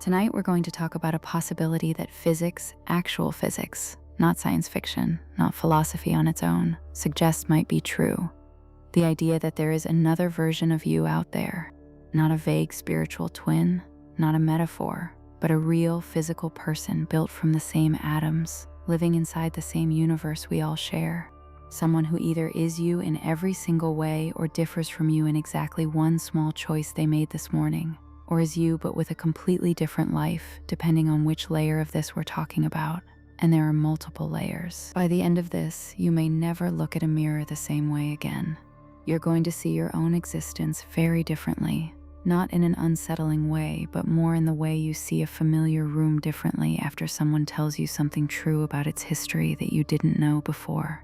Tonight, we're going to talk about a possibility that physics, actual physics, not science fiction, not philosophy on its own, suggests might be true. The idea that there is another version of you out there, not a vague spiritual twin, not a metaphor, but a real physical person built from the same atoms, living inside the same universe we all share. Someone who either is you in every single way or differs from you in exactly one small choice they made this morning, or is you but with a completely different life, depending on which layer of this we're talking about. And there are multiple layers. By the end of this, you may never look at a mirror the same way again. You're going to see your own existence very differently, not in an unsettling way, but more in the way you see a familiar room differently after someone tells you something true about its history that you didn't know before.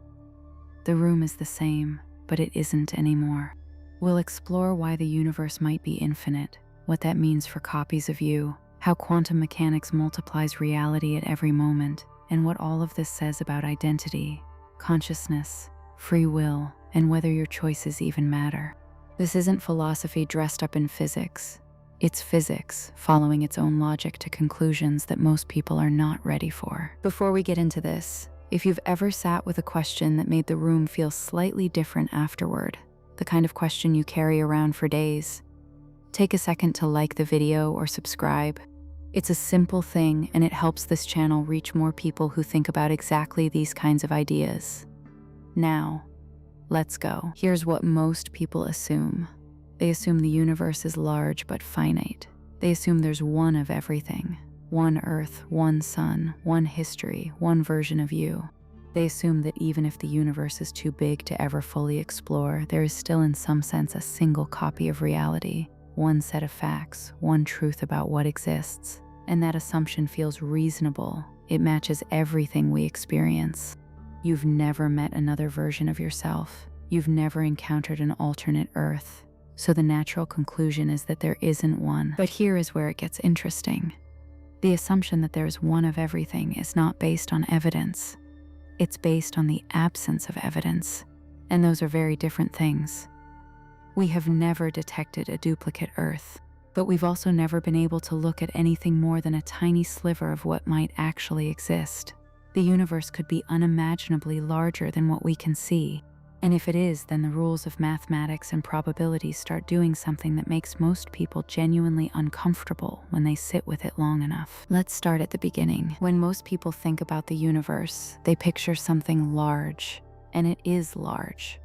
The room is the same, but it isn't anymore. We'll explore why the universe might be infinite, what that means for copies of you, how quantum mechanics multiplies reality at every moment, and what all of this says about identity, consciousness, free will, and whether your choices even matter. This isn't philosophy dressed up in physics. It's physics, following its own logic to conclusions that most people are not ready for. Before we get into this, if you've ever sat with a question that made the room feel slightly different afterward, the kind of question you carry around for days, take a second to like the video or subscribe. It's a simple thing, and it helps this channel reach more people who think about exactly these kinds of ideas. Now, let's go. Here's what most people assume. They assume the universe is large but finite. They assume there's one of everything. One Earth, one sun, one history, one version of you. They assume that even if the universe is too big to ever fully explore, there is still in some sense a single copy of reality, one set of facts, one truth about what exists. And that assumption feels reasonable. It matches everything we experience. You've never met another version of yourself. You've never encountered an alternate Earth. So the natural conclusion is that there isn't one. But here is where it gets interesting. The assumption that there's one of everything is not based on evidence. It's based on the absence of evidence. And those are very different things. We have never detected a duplicate Earth, but we've also never been able to look at anything more than a tiny sliver of what might actually exist. The universe could be unimaginably larger than what we can see. And if it is, then the rules of mathematics and probability start doing something that makes most people genuinely uncomfortable when they sit with it long enough. Let's start at the beginning. When most people think about the universe, they picture something large, and it is large.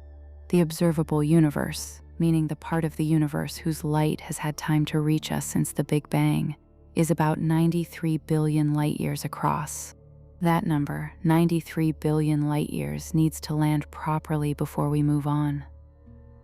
The observable universe, meaning the part of the universe whose light has had time to reach us since the Big Bang, is about 93 billion light years across. That number, 93 billion light years, needs to land properly before we move on.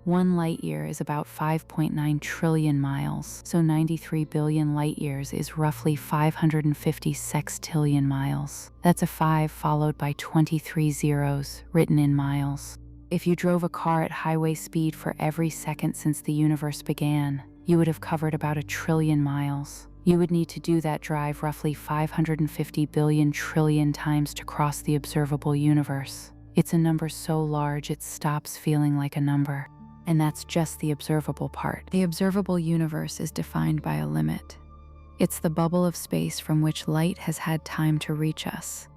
1 light year is about 5.9 trillion miles, so 93 billion light years is roughly 550 sextillion miles. That's a 5 followed by 23 zeros written in miles. If you drove a car at highway speed for every second since the universe began, you would have covered about 1 trillion miles. You would need to do that drive roughly 550 billion trillion times to cross the observable universe. It's a number so large it stops feeling like a number. And that's just the observable part. The observable universe is defined by a limit. It's the bubble of space from which light has had time to reach us.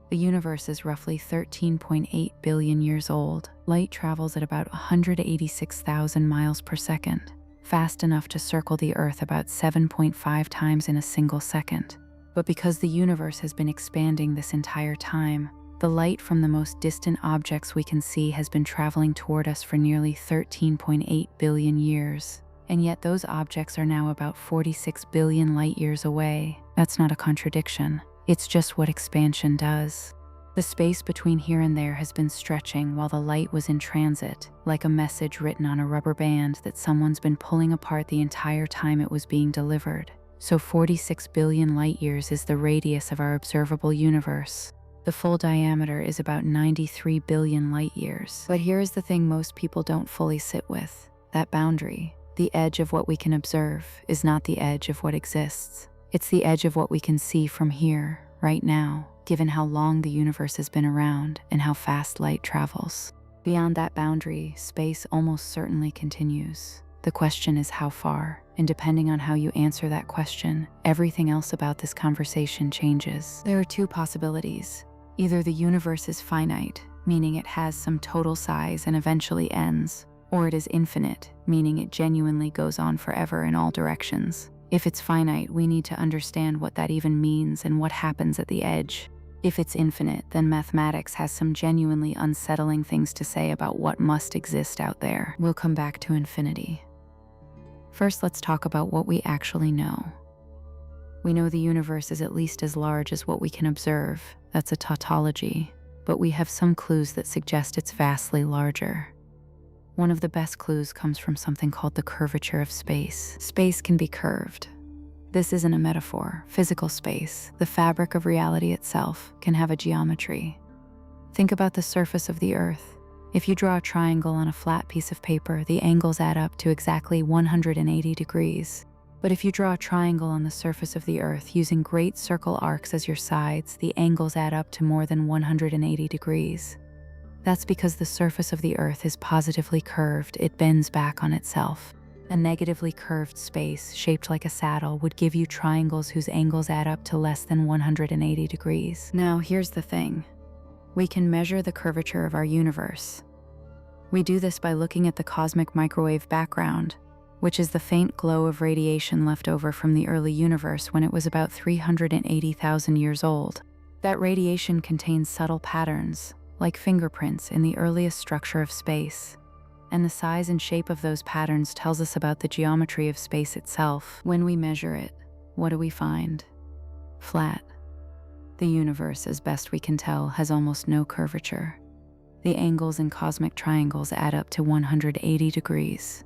The universe is roughly 13.8 billion years old. Light travels at about 186,000 miles per second. Fast enough to circle the Earth about 7.5 times in a single second. But because the universe has been expanding this entire time, the light from the most distant objects we can see has been traveling toward us for nearly 13.8 billion years. And yet those objects are now about 46 billion light years away. That's not a contradiction. It's just what expansion does. The space between here and there has been stretching while the light was in transit, like a message written on a rubber band that someone's been pulling apart the entire time it was being delivered. So 46 billion light years is the radius of our observable universe. The full diameter is about 93 billion light years. But here is the thing most people don't fully sit with. That boundary, the edge of what we can observe, is not the edge of what exists. It's the edge of what we can see from here, right now, given how long the universe has been around and how fast light travels. Beyond that boundary, space almost certainly continues. The question is how far And depending on how you answer that question, everything else about this conversation changes. There are two possibilities. Either the universe is finite, meaning it has some total size and eventually ends, or it is infinite, meaning it genuinely goes on forever in all directions. If it's finite, we need to understand what that even means and what happens at the edge. If it's infinite, then mathematics has some genuinely unsettling things to say about what must exist out there. We'll come back to infinity. First, let's talk about what we actually know. We know the universe is at least as large as what we can observe. That's a tautology. But we have some clues that suggest it's vastly larger. One of the best clues comes from something called the curvature of space. Space can be curved. This isn't a metaphor. Physical space, the fabric of reality itself, can have a geometry. Think about the surface of the Earth. If you draw a triangle on a flat piece of paper, the angles add up to exactly 180 degrees. But if you draw a triangle on the surface of the Earth using great circle arcs as your sides, the angles add up to more than 180 degrees. That's because the surface of the Earth is positively curved. It bends back on itself. A negatively curved space, shaped like a saddle, would give you triangles whose angles add up to less than 180 degrees. Now, here's the thing. We can measure the curvature of our universe. We do this by looking at the cosmic microwave background, which is the faint glow of radiation left over from the early universe when it was about 380,000 years old. That radiation contains subtle patterns, like fingerprints in the earliest structure of space. And the size and shape of those patterns tells us about the geometry of space itself. When we measure it, what do we find? Flat. The universe, as best we can tell, has almost no curvature. The angles in cosmic triangles add up to 180 degrees.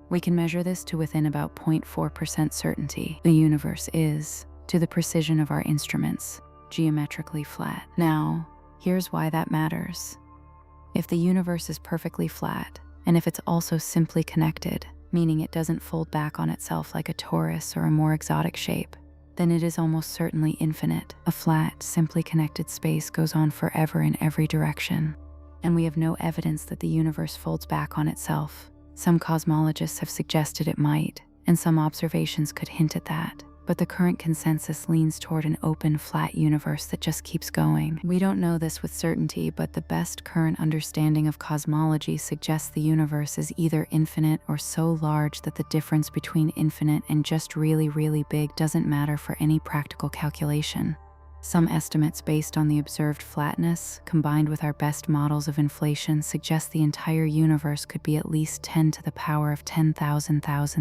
We can measure this to within about 0.4% certainty. The universe is, to the precision of our instruments, geometrically flat. Now, here's why that matters. If the universe is perfectly flat, and if it's also simply connected, meaning it doesn't fold back on itself like a torus or a more exotic shape, then it is almost certainly infinite. A flat, simply connected space goes on forever in every direction. And we have no evidence that the universe folds back on itself. Some cosmologists have suggested it might, and some observations could hint at that. But the current consensus leans toward an open, flat universe that just keeps going. We don't know this with certainty, but the best current understanding of cosmology suggests the universe is either infinite or so large that the difference between infinite and just really, really big doesn't matter for any practical calculation. Some estimates based on the observed flatness, combined with our best models of inflation, suggest the entire universe could be at least 10 to the power of 10,000 times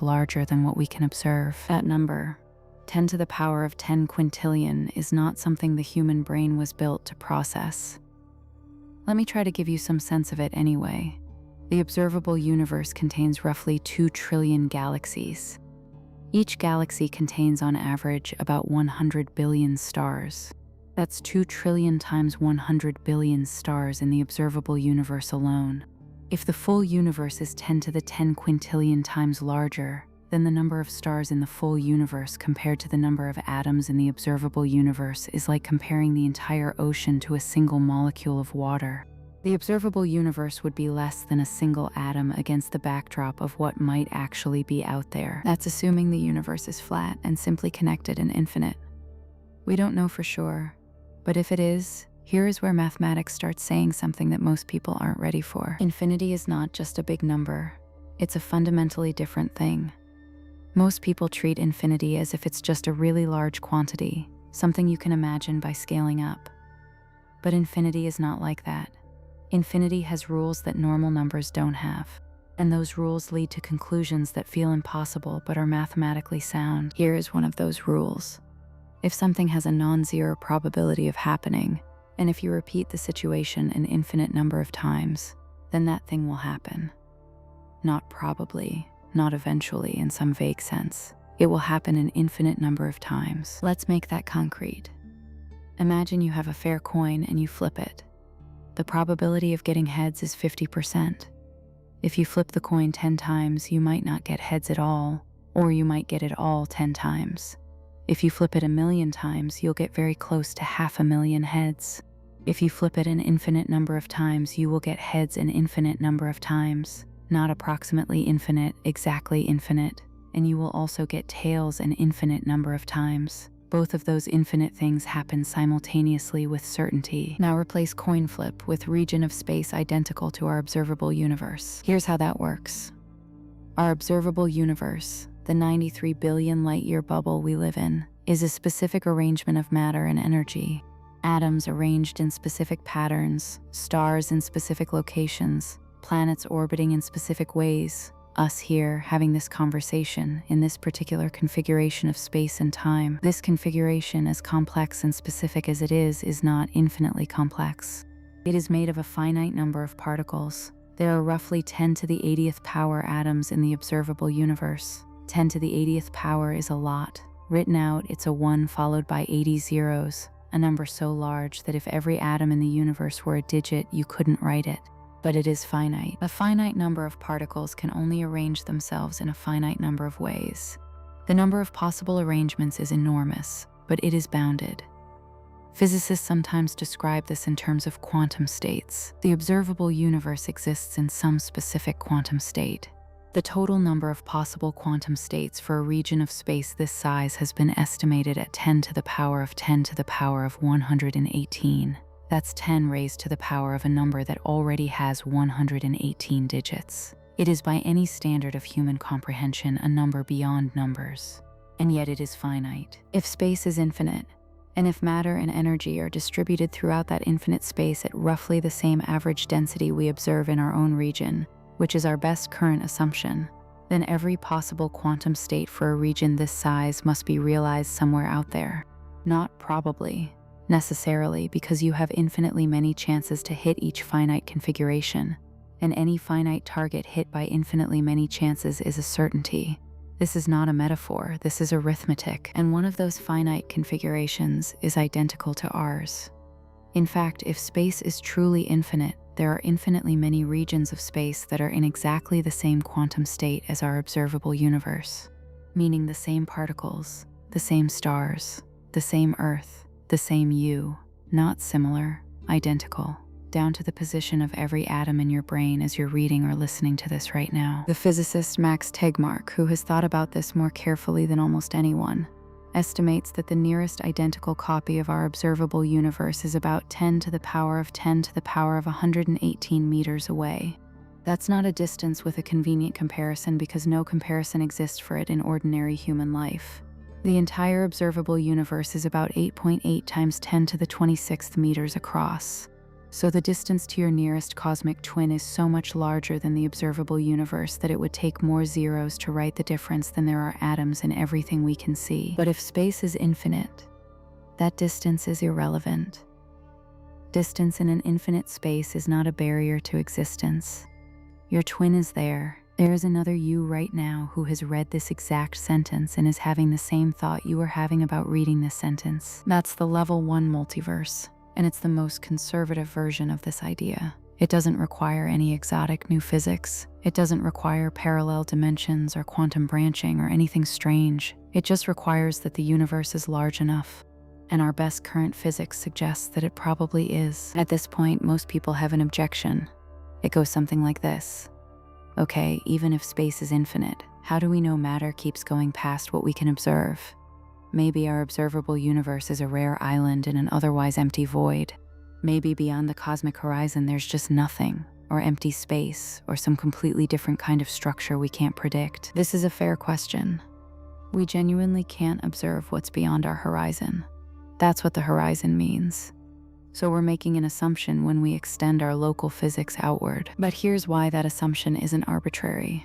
larger than what we can observe. That number, 10 to the power of 10 quintillion, is not something the human brain was built to process. Let me try to give you some sense of it anyway. The observable universe contains roughly 2 trillion galaxies. Each galaxy contains on average about 100 billion stars. That's 2 trillion times 100 billion stars in the observable universe alone. If the full universe is 10 to the 10 quintillion times larger, then the number of stars in the full universe compared to the number of atoms in the observable universe is like comparing the entire ocean to a single molecule of water. The observable universe would be less than a single atom against the backdrop of what might actually be out there. That's assuming the universe is flat and simply connected and infinite. We don't know for sure, but if it is, here is where mathematics starts saying something that most people aren't ready for. Infinity is not just a big number. It's a fundamentally different thing. Most people treat infinity as if it's just a really large quantity, something you can imagine by scaling up. But infinity is not like that. Infinity has rules that normal numbers don't have, and those rules lead to conclusions that feel impossible but are mathematically sound. Here is one of those rules. If something has a non-zero probability of happening, and if you repeat the situation an infinite number of times, then that thing will happen. Not probably, not eventually in some vague sense. It will happen an infinite number of times. Let's make that concrete. Imagine you have a fair coin and you flip it. The probability of getting heads is 50%. If you flip the coin 10 times, you might not get heads at all, or you might get it all 10 times. If you flip it 1,000,000 times, you'll get very close to 500,000 heads. If you flip it an infinite number of times, you will get heads an infinite number of times. not approximately infinite, exactly infinite. And you will also get tails an infinite number of times. Both of those infinite things happen simultaneously with certainty. Now replace coin flip with region of space identical to our observable universe. Here's how that works. Our observable universe, the 93 billion light-year bubble we live in, is a specific arrangement of matter and energy. Atoms arranged in specific patterns, stars in specific locations, planets orbiting in specific ways, us here having this conversation in this particular configuration of space and time. This configuration, as complex and specific as it is not infinitely complex. It is made of a finite number of particles. There are roughly 10 to the 80th power atoms in the observable universe. 10 to the 80th power is a lot. Written out, it's a 1 followed by 80 zeros, a number so large that if every atom in the universe were a digit, you couldn't write it. But it is finite. A finite number of particles can only arrange themselves in a finite number of ways. The number of possible arrangements is enormous, but it is bounded. Physicists sometimes describe this in terms of quantum states. The observable universe exists in some specific quantum state. The total number of possible quantum states for a region of space this size has been estimated at 10 to the power of 10 to the power of 118. That's 10 raised to the power of a number that already has 118 digits. It is by any standard of human comprehension a number beyond numbers. And yet it is finite. If space is infinite, and if matter and energy are distributed throughout that infinite space at roughly the same average density we observe in our own region, which is our best current assumption, then every possible quantum state for a region this size must be realized somewhere out there. Not probably, necessarily, because you have infinitely many chances to hit each finite configuration, and any finite target hit by infinitely many chances is a certainty. This is not a metaphor, this is arithmetic, and one of those finite configurations is identical to ours. In fact, if space is truly infinite, there are infinitely many regions of space that are in exactly the same quantum state as our observable universe, meaning the same particles, the same stars, the same Earth, the same you, not similar, identical, down to the position of every atom in your brain as you're reading or listening to this right now. The physicist Max Tegmark, who has thought about this more carefully than almost anyone, estimates that the nearest identical copy of our observable universe is about 10 to the power of 10 to the power of 118 meters away. That's not a distance with a convenient comparison because no comparison exists for it in ordinary human life. The entire observable universe is about 8.8 times 10 to the 26th meters across. So the distance to your nearest cosmic twin is so much larger than the observable universe that it would take more zeros to write the difference than there are atoms in everything we can see. But if space is infinite, that distance is irrelevant. Distance in an infinite space is not a barrier to existence. Your twin is there. There is another you right now who has read this exact sentence and is having the same thought you are having about reading this sentence. That's the level 1 multiverse, and it's the most conservative version of this idea. It doesn't require any exotic new physics. It doesn't require parallel dimensions or quantum branching or anything strange. It just requires that the universe is large enough. And our best current physics suggests that it probably is. At this point, most people have an objection. It goes something like this. Okay, even if space is infinite, how do we know matter keeps going past what we can observe? Maybe our observable universe is a rare island in an otherwise empty void. Maybe beyond the cosmic horizon there's just nothing, or empty space, or some completely different kind of structure we can't predict. This is a fair question. We genuinely can't observe what's beyond our horizon. That's what the horizon means. So we're making an assumption when we extend our local physics outward. But here's why that assumption isn't arbitrary.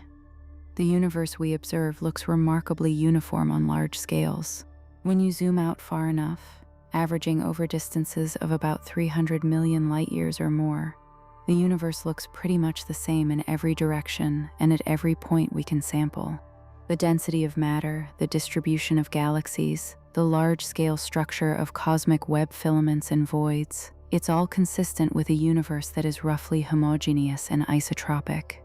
The universe we observe looks remarkably uniform on large scales. When you zoom out far enough, averaging over distances of about 300 million light-years or more, the universe looks pretty much the same in every direction and at every point we can sample. The density of matter, the distribution of galaxies, the large-scale structure of cosmic web filaments and voids, it's all consistent with a universe that is roughly homogeneous and isotropic.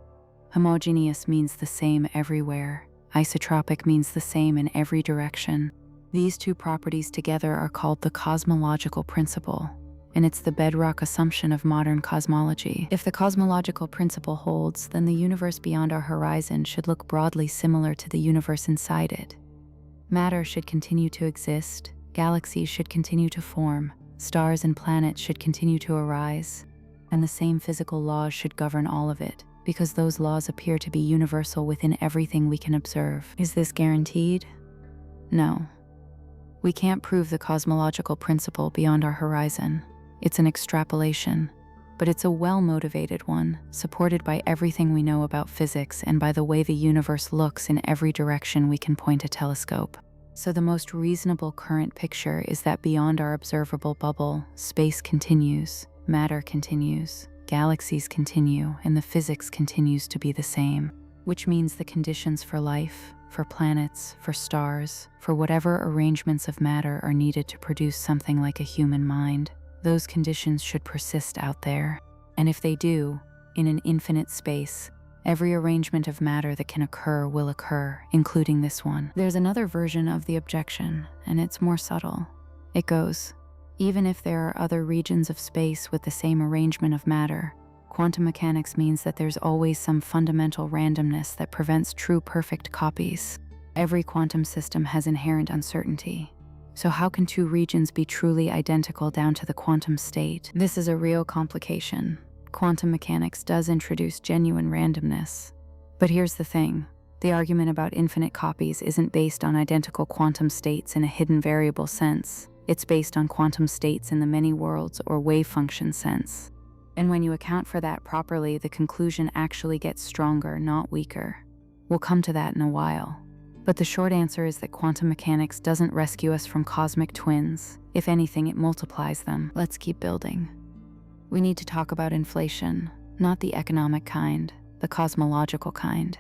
Homogeneous means the same everywhere. Isotropic means the same in every direction. These two properties together are called the cosmological principle, and it's the bedrock assumption of modern cosmology. If the cosmological principle holds, then the universe beyond our horizon should look broadly similar to the universe inside it. Matter should continue to exist, galaxies should continue to form, stars and planets should continue to arise, and the same physical laws should govern all of it, because those laws appear to be universal within everything we can observe. Is this guaranteed? No. We can't prove the cosmological principle beyond our horizon. It's an extrapolation, but it's a well-motivated one, supported by everything we know about physics and by the way the universe looks in every direction we can point a telescope. So the most reasonable current picture is that beyond our observable bubble, space continues, matter continues, galaxies continue, and the physics continues to be the same, which means the conditions for life, for planets, for stars, for whatever arrangements of matter are needed to produce something like a human mind, those conditions should persist out there. And if they do, in an infinite space, every arrangement of matter that can occur will occur, including this one. There's another version of the objection, and it's more subtle. It goes, even if there are other regions of space with the same arrangement of matter, quantum mechanics means that there's always some fundamental randomness that prevents true perfect copies. Every quantum system has inherent uncertainty. So how can two regions be truly identical down to the quantum state? This is a real complication. Quantum mechanics does introduce genuine randomness. But here's the thing. The argument about infinite copies isn't based on identical quantum states in a hidden variable sense. It's based on quantum states in the many worlds or wave function sense. And when you account for that properly, the conclusion actually gets stronger, not weaker. We'll come to that in a while. But the short answer is that quantum mechanics doesn't rescue us from cosmic twins. If anything, it multiplies them. Let's keep building. We need to talk about inflation, not the economic kind, the cosmological kind.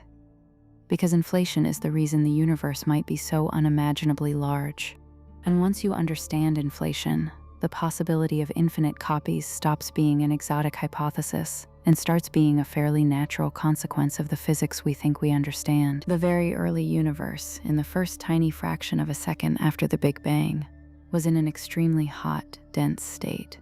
Because inflation is the reason the universe might be so unimaginably large. And once you understand inflation, the possibility of infinite copies stops being an exotic hypothesis and starts being a fairly natural consequence of the physics we think we understand. The very early universe, in the first tiny fraction of a second after the Big Bang, was in an extremely hot, dense state.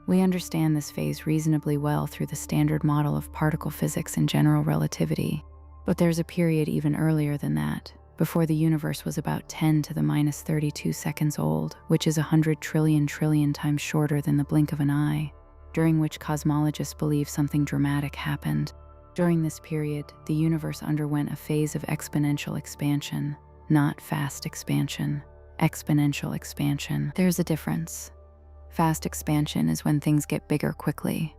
We understand this phase reasonably well through the standard model of particle physics and general relativity, but there's a period even earlier than that, before the universe was about 10 to the minus 32 seconds old, which is 100 trillion times shorter than the blink of an eye, during which cosmologists believe something dramatic happened. During this period, the universe underwent a phase of exponential expansion, not fast expansion, exponential expansion. There's a difference. Fast expansion is when things get bigger quickly.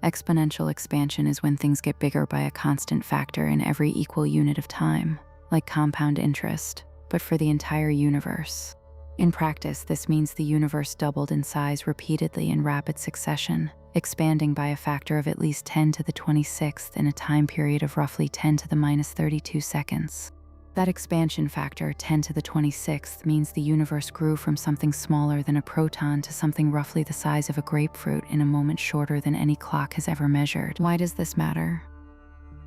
Exponential expansion is when things get bigger by a constant factor in every equal unit of time, like compound interest, but for the entire universe. In practice, this means the universe doubled in size repeatedly in rapid succession, expanding by a factor of at least 10 to the 26th in a time period of roughly 10 to the minus 32 seconds. That expansion factor, 10 to the 26th, means the universe grew from something smaller than a proton to something roughly the size of a grapefruit in a moment shorter than any clock has ever measured. Why does this matter?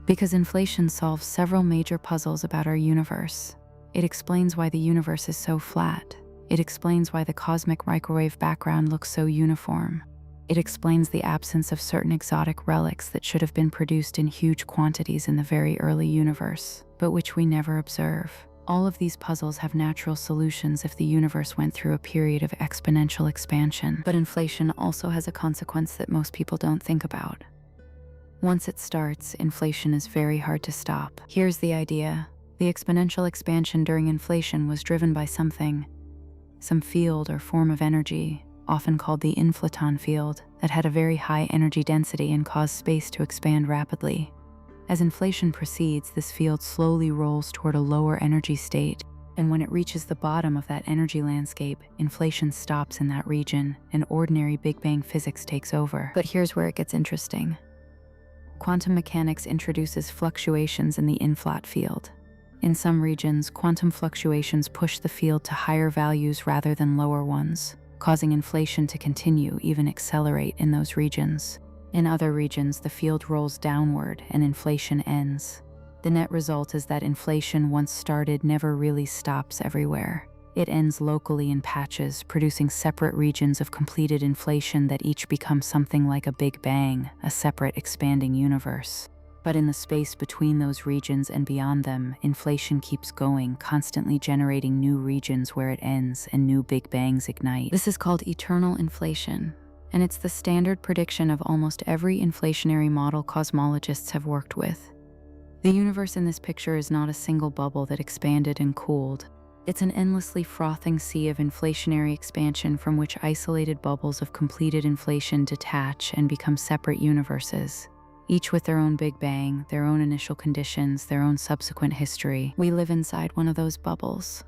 Because inflation solves several major puzzles about our universe. It explains why the universe is so flat. It explains why the cosmic microwave background looks so uniform. It explains the absence of certain exotic relics that should have been produced in huge quantities in the very early universe, but which we never observe. All of these puzzles have natural solutions if the universe went through a period of exponential expansion. But inflation also has a consequence that most people don't think about. Once it starts, inflation is very hard to stop. Here's the idea. The exponential expansion during inflation was driven by some field or form of energy, often called the inflaton field, that had a very high energy density and caused space to expand rapidly. As inflation proceeds, this field slowly rolls toward a lower energy state, and when it reaches the bottom of that energy landscape, inflation stops in that region, and ordinary Big Bang physics takes over. But here's where it gets interesting. Quantum mechanics introduces fluctuations in the inflat field. In some regions, quantum fluctuations push the field to higher values rather than lower ones, causing inflation to continue, even accelerate in those regions. In other regions, the field rolls downward and inflation ends. The net result is that inflation, once started, never really stops everywhere. It ends locally in patches, producing separate regions of completed inflation that each become something like a Big Bang, a separate expanding universe. But in the space between those regions and beyond them, inflation keeps going, constantly generating new regions where it ends and new Big Bangs ignite. This is called eternal inflation, and it's the standard prediction of almost every inflationary model cosmologists have worked with. The universe in this picture is not a single bubble that expanded and cooled. It's an endlessly frothing sea of inflationary expansion from which isolated bubbles of completed inflation detach and become separate universes, each with their own Big Bang, their own initial conditions, their own subsequent history. We live inside one of those bubbles,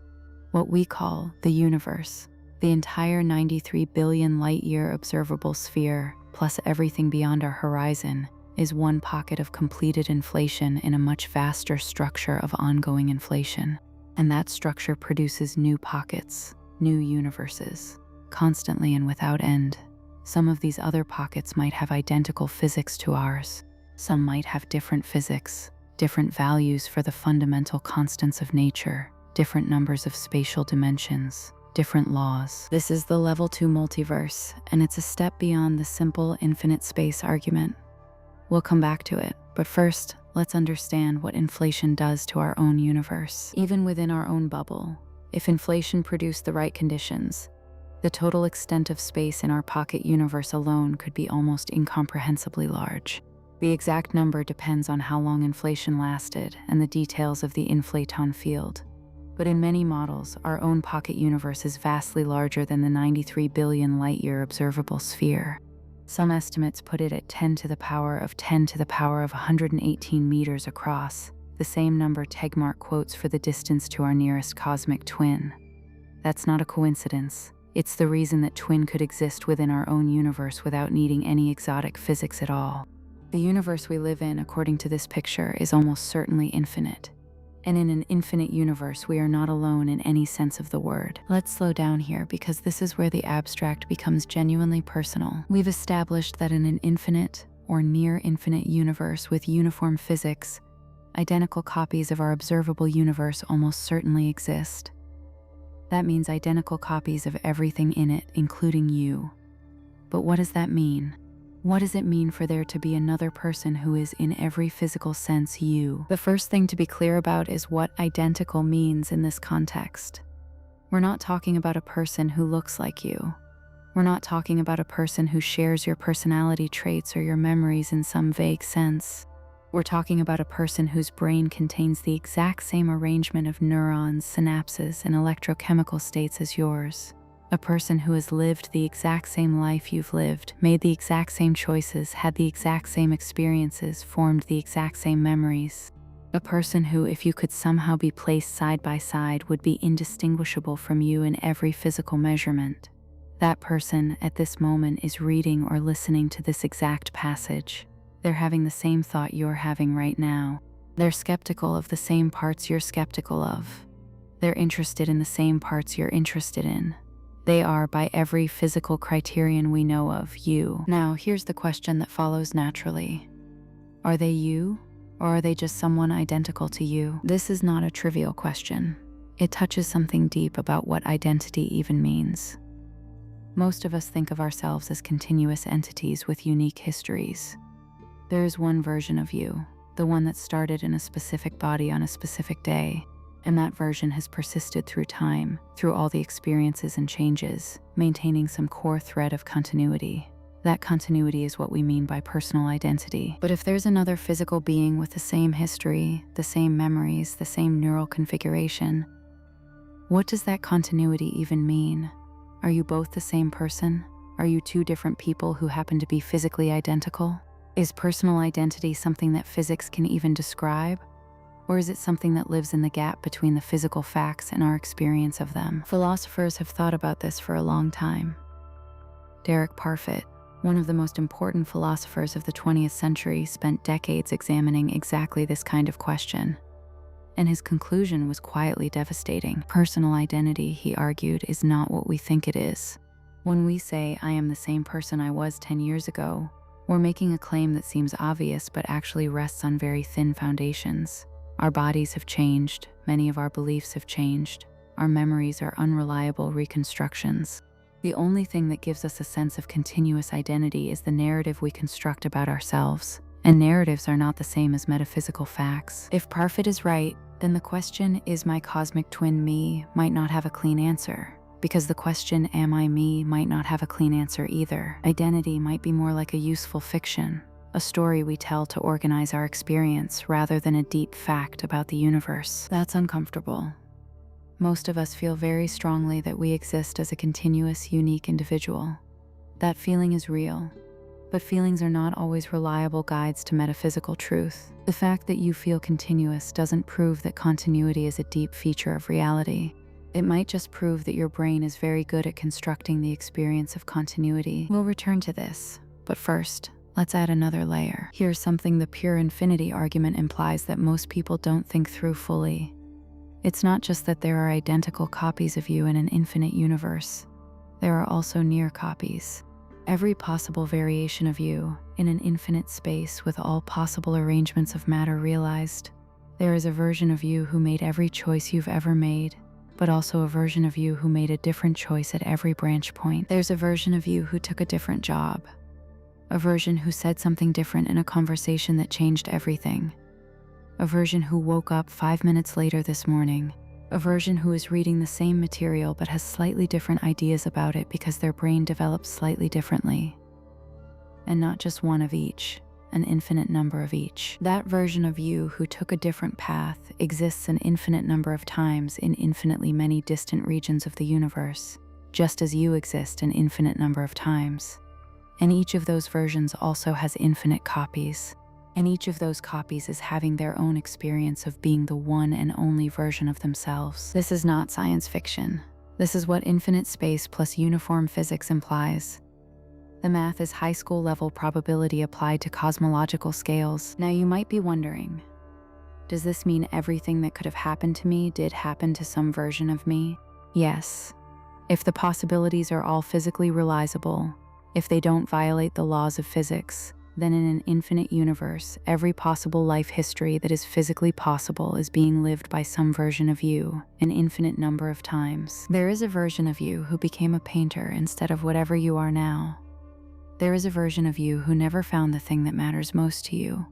what we call the universe. The entire 93 billion light-year observable sphere, plus everything beyond our horizon, is one pocket of completed inflation in a much vaster structure of ongoing inflation. And that structure produces new pockets, new universes, constantly and without end. Some of these other pockets might have identical physics to ours. Some might have different physics, different values for the fundamental constants of nature, different numbers of spatial dimensions, different laws. This is the level 2 multiverse, and it's a step beyond the simple infinite space argument. We'll come back to it, but first, let's understand what inflation does to our own universe. Even within our own bubble, if inflation produced the right conditions, the total extent of space in our pocket universe alone could be almost incomprehensibly large. The exact number depends on how long inflation lasted and the details of the inflaton field. But in many models, our own pocket universe is vastly larger than the 93 billion light-year observable sphere. Some estimates put it at 10 to the power of 10 to the power of 118 meters across, the same number Tegmark quotes for the distance to our nearest cosmic twin. That's not a coincidence. It's the reason that twin could exist within our own universe without needing any exotic physics at all. The universe we live in, according to this picture, is almost certainly infinite. And in an infinite universe, we are not alone in any sense of the word. Let's slow down here because this is where the abstract becomes genuinely personal. We've established that in an infinite or near infinite universe with uniform physics, identical copies of our observable universe almost certainly exist. That means identical copies of everything in it, including you. But what does that mean? What does it mean for there to be another person who is, in every physical sense, you? The first thing to be clear about is what identical means in this context. We're not talking about a person who looks like you. We're not talking about a person who shares your personality traits or your memories in some vague sense. We're talking about a person whose brain contains the exact same arrangement of neurons, synapses, and electrochemical states as yours. A person who has lived the exact same life you've lived, made the exact same choices, had the exact same experiences, formed the exact same memories. A person who, if you could somehow be placed side by side, would be indistinguishable from you in every physical measurement. That person, at this moment, is reading or listening to this exact passage. They're having the same thought you're having right now. They're skeptical of the same parts you're skeptical of. They're interested in the same parts you're interested in. They are, by every physical criterion we know of, you. Now, here's the question that follows naturally. Are they you, or are they just someone identical to you? This is not a trivial question. It touches something deep about what identity even means. Most of us think of ourselves as continuous entities with unique histories. There is one version of you, the one that started in a specific body on a specific day, and that version has persisted through time, through all the experiences and changes, maintaining some core thread of continuity. That continuity is what we mean by personal identity. But if there's another physical being with the same history, the same memories, the same neural configuration, what does that continuity even mean? Are you both the same person? Are you two different people who happen to be physically identical? Is personal identity something that physics can even describe? Or is it something that lives in the gap between the physical facts and our experience of them? Philosophers have thought about this for a long time. Derek Parfit, one of the most important philosophers of the 20th century, spent decades examining exactly this kind of question. And his conclusion was quietly devastating. Personal identity, he argued, is not what we think it is. When we say, I am the same person I was 10 years ago, we're making a claim that seems obvious but actually rests on very thin foundations. Our bodies have changed, many of our beliefs have changed, Our memories are unreliable reconstructions. The only thing that gives us a sense of continuous identity is the narrative we construct about ourselves. And narratives are not the same as metaphysical facts. If Parfit is right, then the question, "Is my cosmic twin me?" might not have a clean answer. Because the question, "Am I me?" might not have a clean answer either. Identity might be more like a useful fiction, a story we tell to organize our experience rather than a deep fact about the universe. That's uncomfortable. Most of us feel very strongly that we exist as a continuous, unique individual. That feeling is real. But feelings are not always reliable guides to metaphysical truth. The fact that you feel continuous doesn't prove that continuity is a deep feature of reality. It might just prove that your brain is very good at constructing the experience of continuity. We'll return to this, but first, let's add another layer. Here's something the pure infinity argument implies that most people don't think through fully. It's not just that there are identical copies of you in an infinite universe. There are also near copies. Every possible variation of you in an infinite space with all possible arrangements of matter realized. There is a version of you who made every choice you've ever made, but also a version of you who made a different choice at every branch point. There's a version of you who took a different job, a version who said something different in a conversation that changed everything, a version who woke up 5 minutes later this morning, a version who is reading the same material but has slightly different ideas about it because their brain develops slightly differently. And not just one of each, an infinite number of each. That version of you who took a different path exists an infinite number of times in infinitely many distant regions of the universe, just as you exist an infinite number of times. And each of those versions also has infinite copies. And each of those copies is having their own experience of being the one and only version of themselves. This is not science fiction. This is what infinite space plus uniform physics implies. The math is high school level probability applied to cosmological scales. Now you might be wondering, does this mean everything that could have happened to me did happen to some version of me? Yes. If the possibilities are all physically realizable, if they don't violate the laws of physics, then in an infinite universe, every possible life history that is physically possible is being lived by some version of you, an infinite number of times. There is a version of you who became a painter instead of whatever you are now. There is a version of you who never found the thing that matters most to you.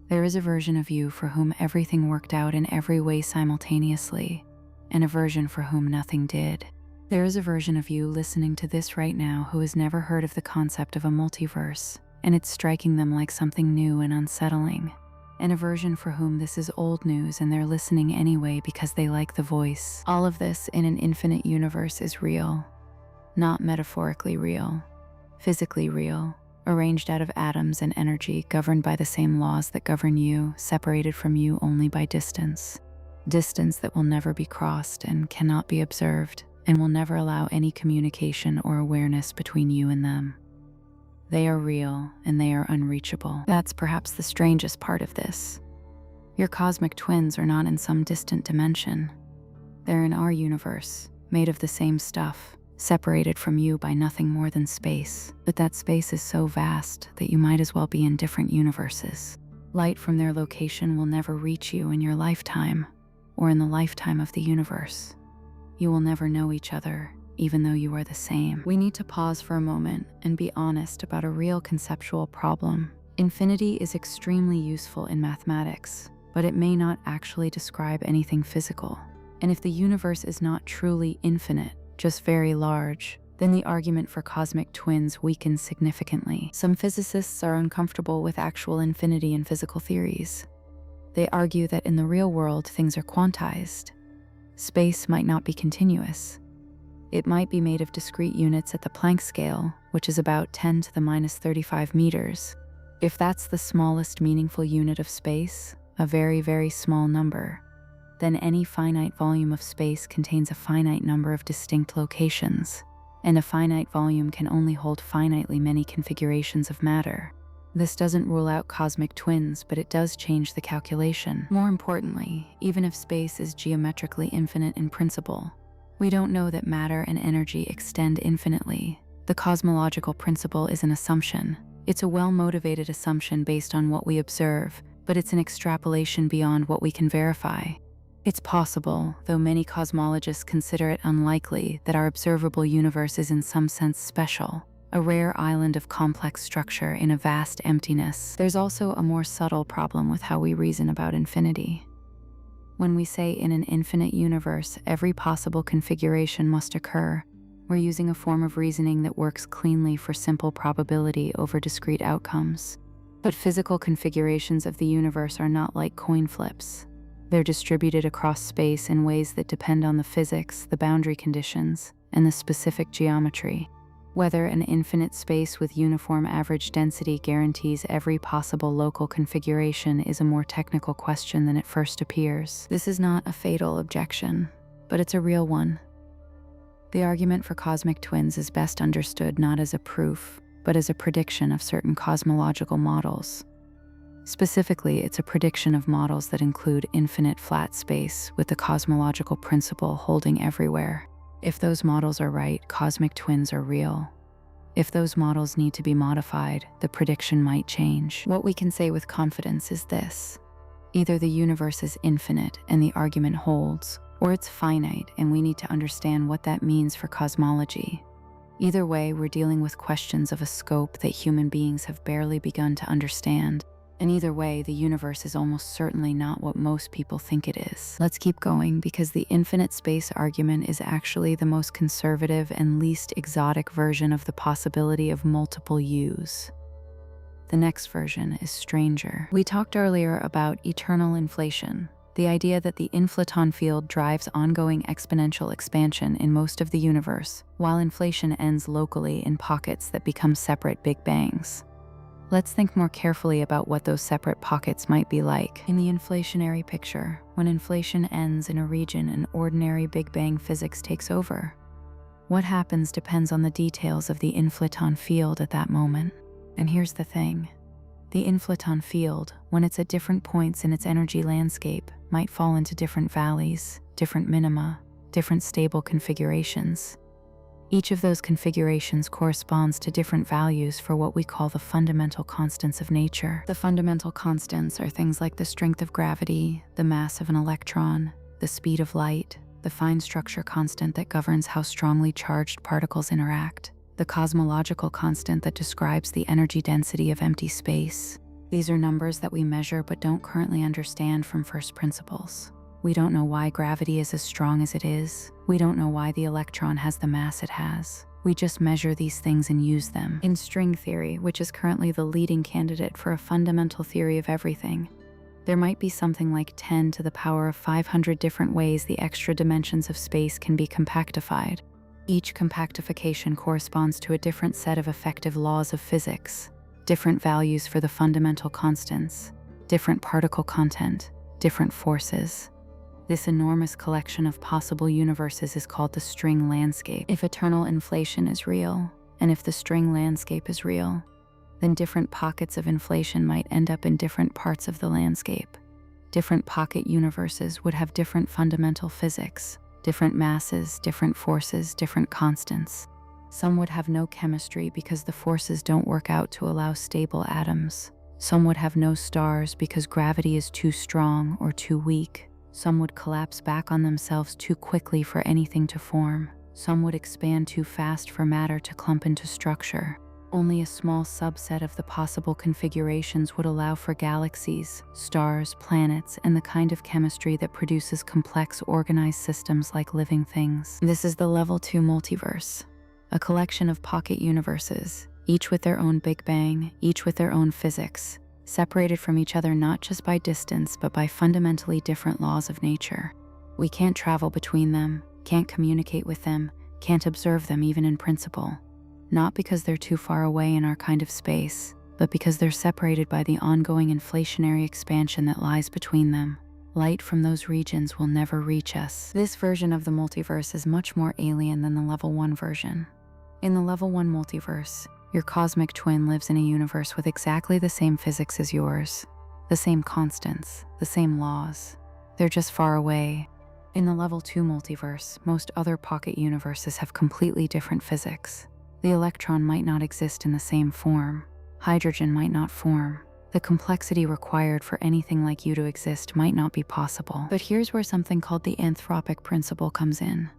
There is a version of you for whom everything worked out in every way simultaneously, and a version for whom nothing did. There is a version of you listening to this right now who has never heard of the concept of a multiverse, and it's striking them like something new and unsettling. And a version for whom this is old news and they're listening anyway because they like the voice. All of this in an infinite universe is real. Not metaphorically real. Physically real. Arranged out of atoms and energy, governed by the same laws that govern you, separated from you only by distance. Distance that will never be crossed and cannot be observed, and will never allow any communication or awareness between you and them. They are real, and they are unreachable. That's perhaps the strangest part of this. Your cosmic twins are not in some distant dimension. They're in our universe, made of the same stuff, separated from you by nothing more than space. But that space is so vast that you might as well be in different universes. Light from their location will never reach you in your lifetime, or in the lifetime of the universe. You will never know each other, even though you are the same. We need to pause for a moment and be honest about a real conceptual problem. Infinity is extremely useful in mathematics, but it may not actually describe anything physical. And if the universe is not truly infinite, just very large, then the argument for cosmic twins weakens significantly. Some physicists are uncomfortable with actual infinity in physical theories. They argue that in the real world, things are quantized. Space might not be continuous. It might be made of discrete units at the Planck scale, which is about 10 to the minus 35 meters. If that's the smallest meaningful unit of space, a very, very small number, then any finite volume of space contains a finite number of distinct locations, and a finite volume can only hold finitely many configurations of matter. This doesn't rule out cosmic twins, but it does change the calculation. More importantly, even if space is geometrically infinite in principle, we don't know that matter and energy extend infinitely. The cosmological principle is an assumption. It's a well-motivated assumption based on what we observe, but it's an extrapolation beyond what we can verify. It's possible, though many cosmologists consider it unlikely, that our observable universe is in some sense special, a rare island of complex structure in a vast emptiness. There's also a more subtle problem with how we reason about infinity. When we say in an infinite universe, every possible configuration must occur, we're using a form of reasoning that works cleanly for simple probability over discrete outcomes. But physical configurations of the universe are not like coin flips. They're distributed across space in ways that depend on the physics, the boundary conditions, and the specific geometry. Whether an infinite space with uniform average density guarantees every possible local configuration is a more technical question than it first appears. This is not a fatal objection, but it's a real one. The argument for cosmic twins is best understood not as a proof, but as a prediction of certain cosmological models. Specifically, it's a prediction of models that include infinite flat space with the cosmological principle holding everywhere. If those models are right, cosmic twins are real. If those models need to be modified, the prediction might change. What we can say with confidence is this: either the universe is infinite and the argument holds, or it's finite and we need to understand what that means for cosmology. Either way, we're dealing with questions of a scope that human beings have barely begun to understand. And either way, the universe is almost certainly not what most people think it is. Let's keep going, because the infinite space argument is actually the most conservative and least exotic version of the possibility of multiple U's. The next version is stranger. We talked earlier about eternal inflation, the idea that the inflaton field drives ongoing exponential expansion in most of the universe, while inflation ends locally in pockets that become separate Big Bangs. Let's think more carefully about what those separate pockets might be like. In the inflationary picture, when inflation ends in a region and ordinary Big Bang physics takes over, what happens depends on the details of the inflaton field at that moment. And here's the thing: the inflaton field, when it's at different points in its energy landscape, might fall into different valleys, different minima, different stable configurations. Each of those configurations corresponds to different values for what we call the fundamental constants of nature. The fundamental constants are things like the strength of gravity, the mass of an electron, the speed of light, the fine structure constant that governs how strongly charged particles interact, the cosmological constant that describes the energy density of empty space. These are numbers that we measure but don't currently understand from first principles. We don't know why gravity is as strong as it is. We don't know why the electron has the mass it has. We just measure these things and use them. In string theory, which is currently the leading candidate for a fundamental theory of everything, there might be something like 10 to the power of 500 different ways the extra dimensions of space can be compactified. Each compactification corresponds to a different set of effective laws of physics, different values for the fundamental constants, different particle content, different forces. This enormous collection of possible universes is called the string landscape. If eternal inflation is real, and if the string landscape is real, then different pockets of inflation might end up in different parts of the landscape. Different pocket universes would have different fundamental physics, different masses, different forces, different constants. Some would have no chemistry because the forces don't work out to allow stable atoms. Some would have no stars because gravity is too strong or too weak. Some would collapse back on themselves too quickly for anything to form. Some would expand too fast for matter to clump into structure. Only a small subset of the possible configurations would allow for galaxies, stars, planets, and the kind of chemistry that produces complex, organized systems like living things. This is the Level 2 multiverse, a collection of pocket universes, each with their own Big Bang, each with their own physics, separated from each other not just by distance, but by fundamentally different laws of nature. We can't travel between them, can't communicate with them, can't observe them even in principle. Not because they're too far away in our kind of space, but because they're separated by the ongoing inflationary expansion that lies between them. Light from those regions will never reach us. This version of the multiverse is much more alien than the Level 1 version. In the Level 1 multiverse, your cosmic twin lives in a universe with exactly the same physics as yours, the same constants, the same laws. They're just far away. In the Level 2 multiverse, most other pocket universes have completely different physics. The electron might not exist in the same form. Hydrogen might not form. The The complexity required for anything like you to exist might not be possible. But here's where something called the anthropic principle comes in.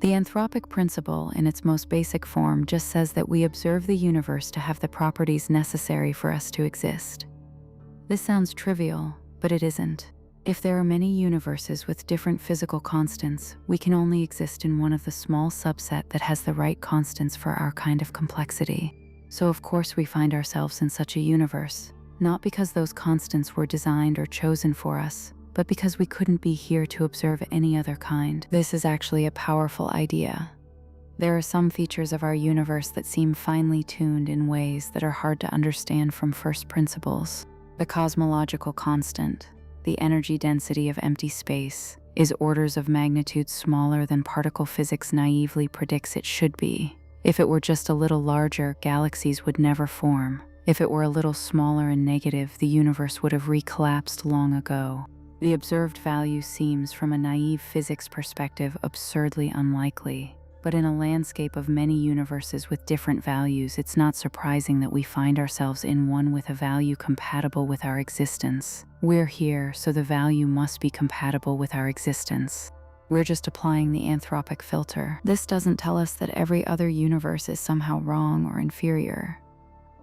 The anthropic principle, in its most basic form, just says that we observe the universe to have the properties necessary for us to exist. This sounds trivial, but it isn't. If there are many universes with different physical constants, we can only exist in one of the small subset that has the right constants for our kind of complexity. So of course we find ourselves in such a universe, not because those constants were designed or chosen for us, but because we couldn't be here to observe any other kind. This is actually a powerful idea. There are some features of our universe that seem finely tuned in ways that are hard to understand from first principles. The cosmological constant, the energy density of empty space, is orders of magnitude smaller than particle physics naively predicts it should be. If it were just a little larger, galaxies would never form. If it were a little smaller and negative, the universe would have recollapsed long ago. The observed value seems, from a naive physics perspective, absurdly unlikely. But in a landscape of many universes with different values, it's not surprising that we find ourselves in one with a value compatible with our existence. We're here, so the value must be compatible with our existence. We're just applying the anthropic filter. This doesn't tell us that every other universe is somehow wrong or inferior.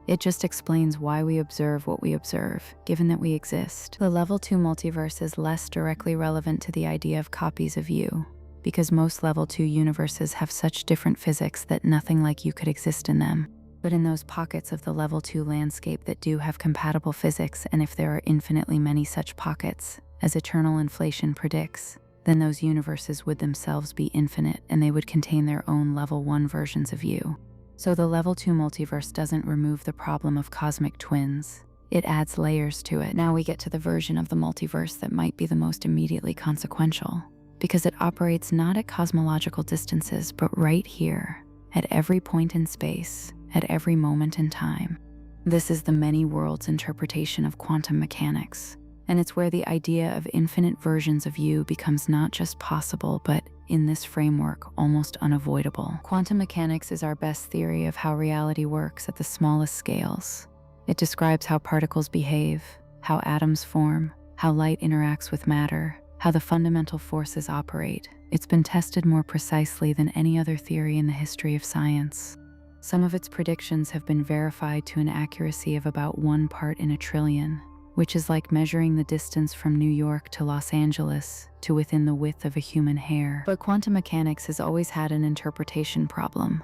It just explains why we observe what we observe, given that we exist. The Level 2 multiverse is less directly relevant to the idea of copies of you, because most Level 2 universes have such different physics that nothing like you could exist in them. But in those pockets of the Level 2 landscape that do have compatible physics, and if there are infinitely many such pockets, as eternal inflation predicts, then those universes would themselves be infinite, and they would contain their own Level 1 versions of you. So the Level 2 multiverse doesn't remove the problem of cosmic twins. It adds layers to it. Now we get to the version of the multiverse that might be the most immediately consequential, because it operates not at cosmological distances, but right here, at every point in space, at every moment in time. This is the many worlds interpretation of quantum mechanics, and it's where the idea of infinite versions of you becomes not just possible, but in this framework, almost unavoidable. Quantum mechanics is our best theory of how reality works at the smallest scales. It describes how particles behave, how atoms form, how light interacts with matter, how the fundamental forces operate. It's been tested more precisely than any other theory in the history of science. Some of its predictions have been verified to an accuracy of about 1 part in a trillion, which is like measuring the distance from New York to Los Angeles to within the width of a human hair. But quantum mechanics has always had an interpretation problem.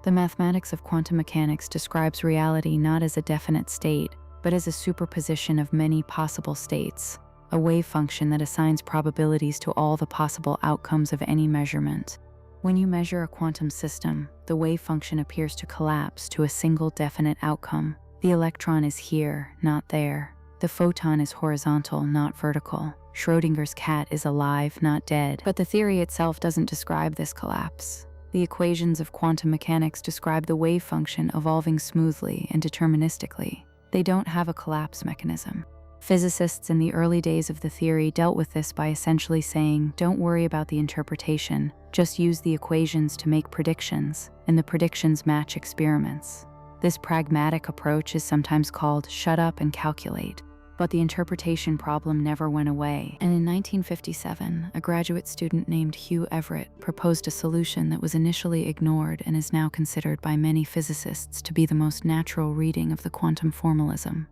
The mathematics of quantum mechanics describes reality not as a definite state, but as a superposition of many possible states, a wave function that assigns probabilities to all the possible outcomes of any measurement. When you measure a quantum system, the wave function appears to collapse to a single definite outcome. The electron is here, not there. The photon is horizontal, not vertical. Schrödinger's cat is alive, not dead. But the theory itself doesn't describe this collapse. The equations of quantum mechanics describe the wave function evolving smoothly and deterministically. They don't have a collapse mechanism. Physicists in the early days of the theory dealt with this by essentially saying, don't worry about the interpretation, just use the equations to make predictions, and the predictions match experiments. This pragmatic approach is sometimes called shut up and calculate. But the interpretation problem never went away, and in 1957, a graduate student named Hugh Everett proposed a solution that was initially ignored and is now considered by many physicists to be the most natural reading of the quantum formalism.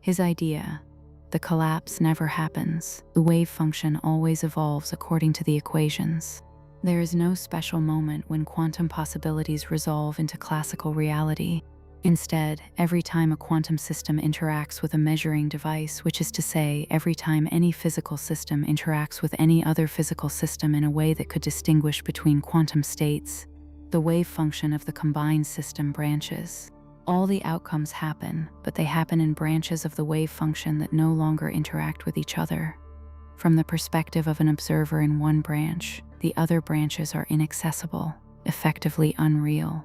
His idea, the collapse never happens, the wave function always evolves according to the equations. There is no special moment when quantum possibilities resolve into classical reality. Instead, every time a quantum system interacts with a measuring device, which is to say, every time any physical system interacts with any other physical system in a way that could distinguish between quantum states, the wave function of the combined system branches. All the outcomes happen, but they happen in branches of the wave function that no longer interact with each other. From the perspective of an observer in one branch, the other branches are inaccessible, effectively unreal.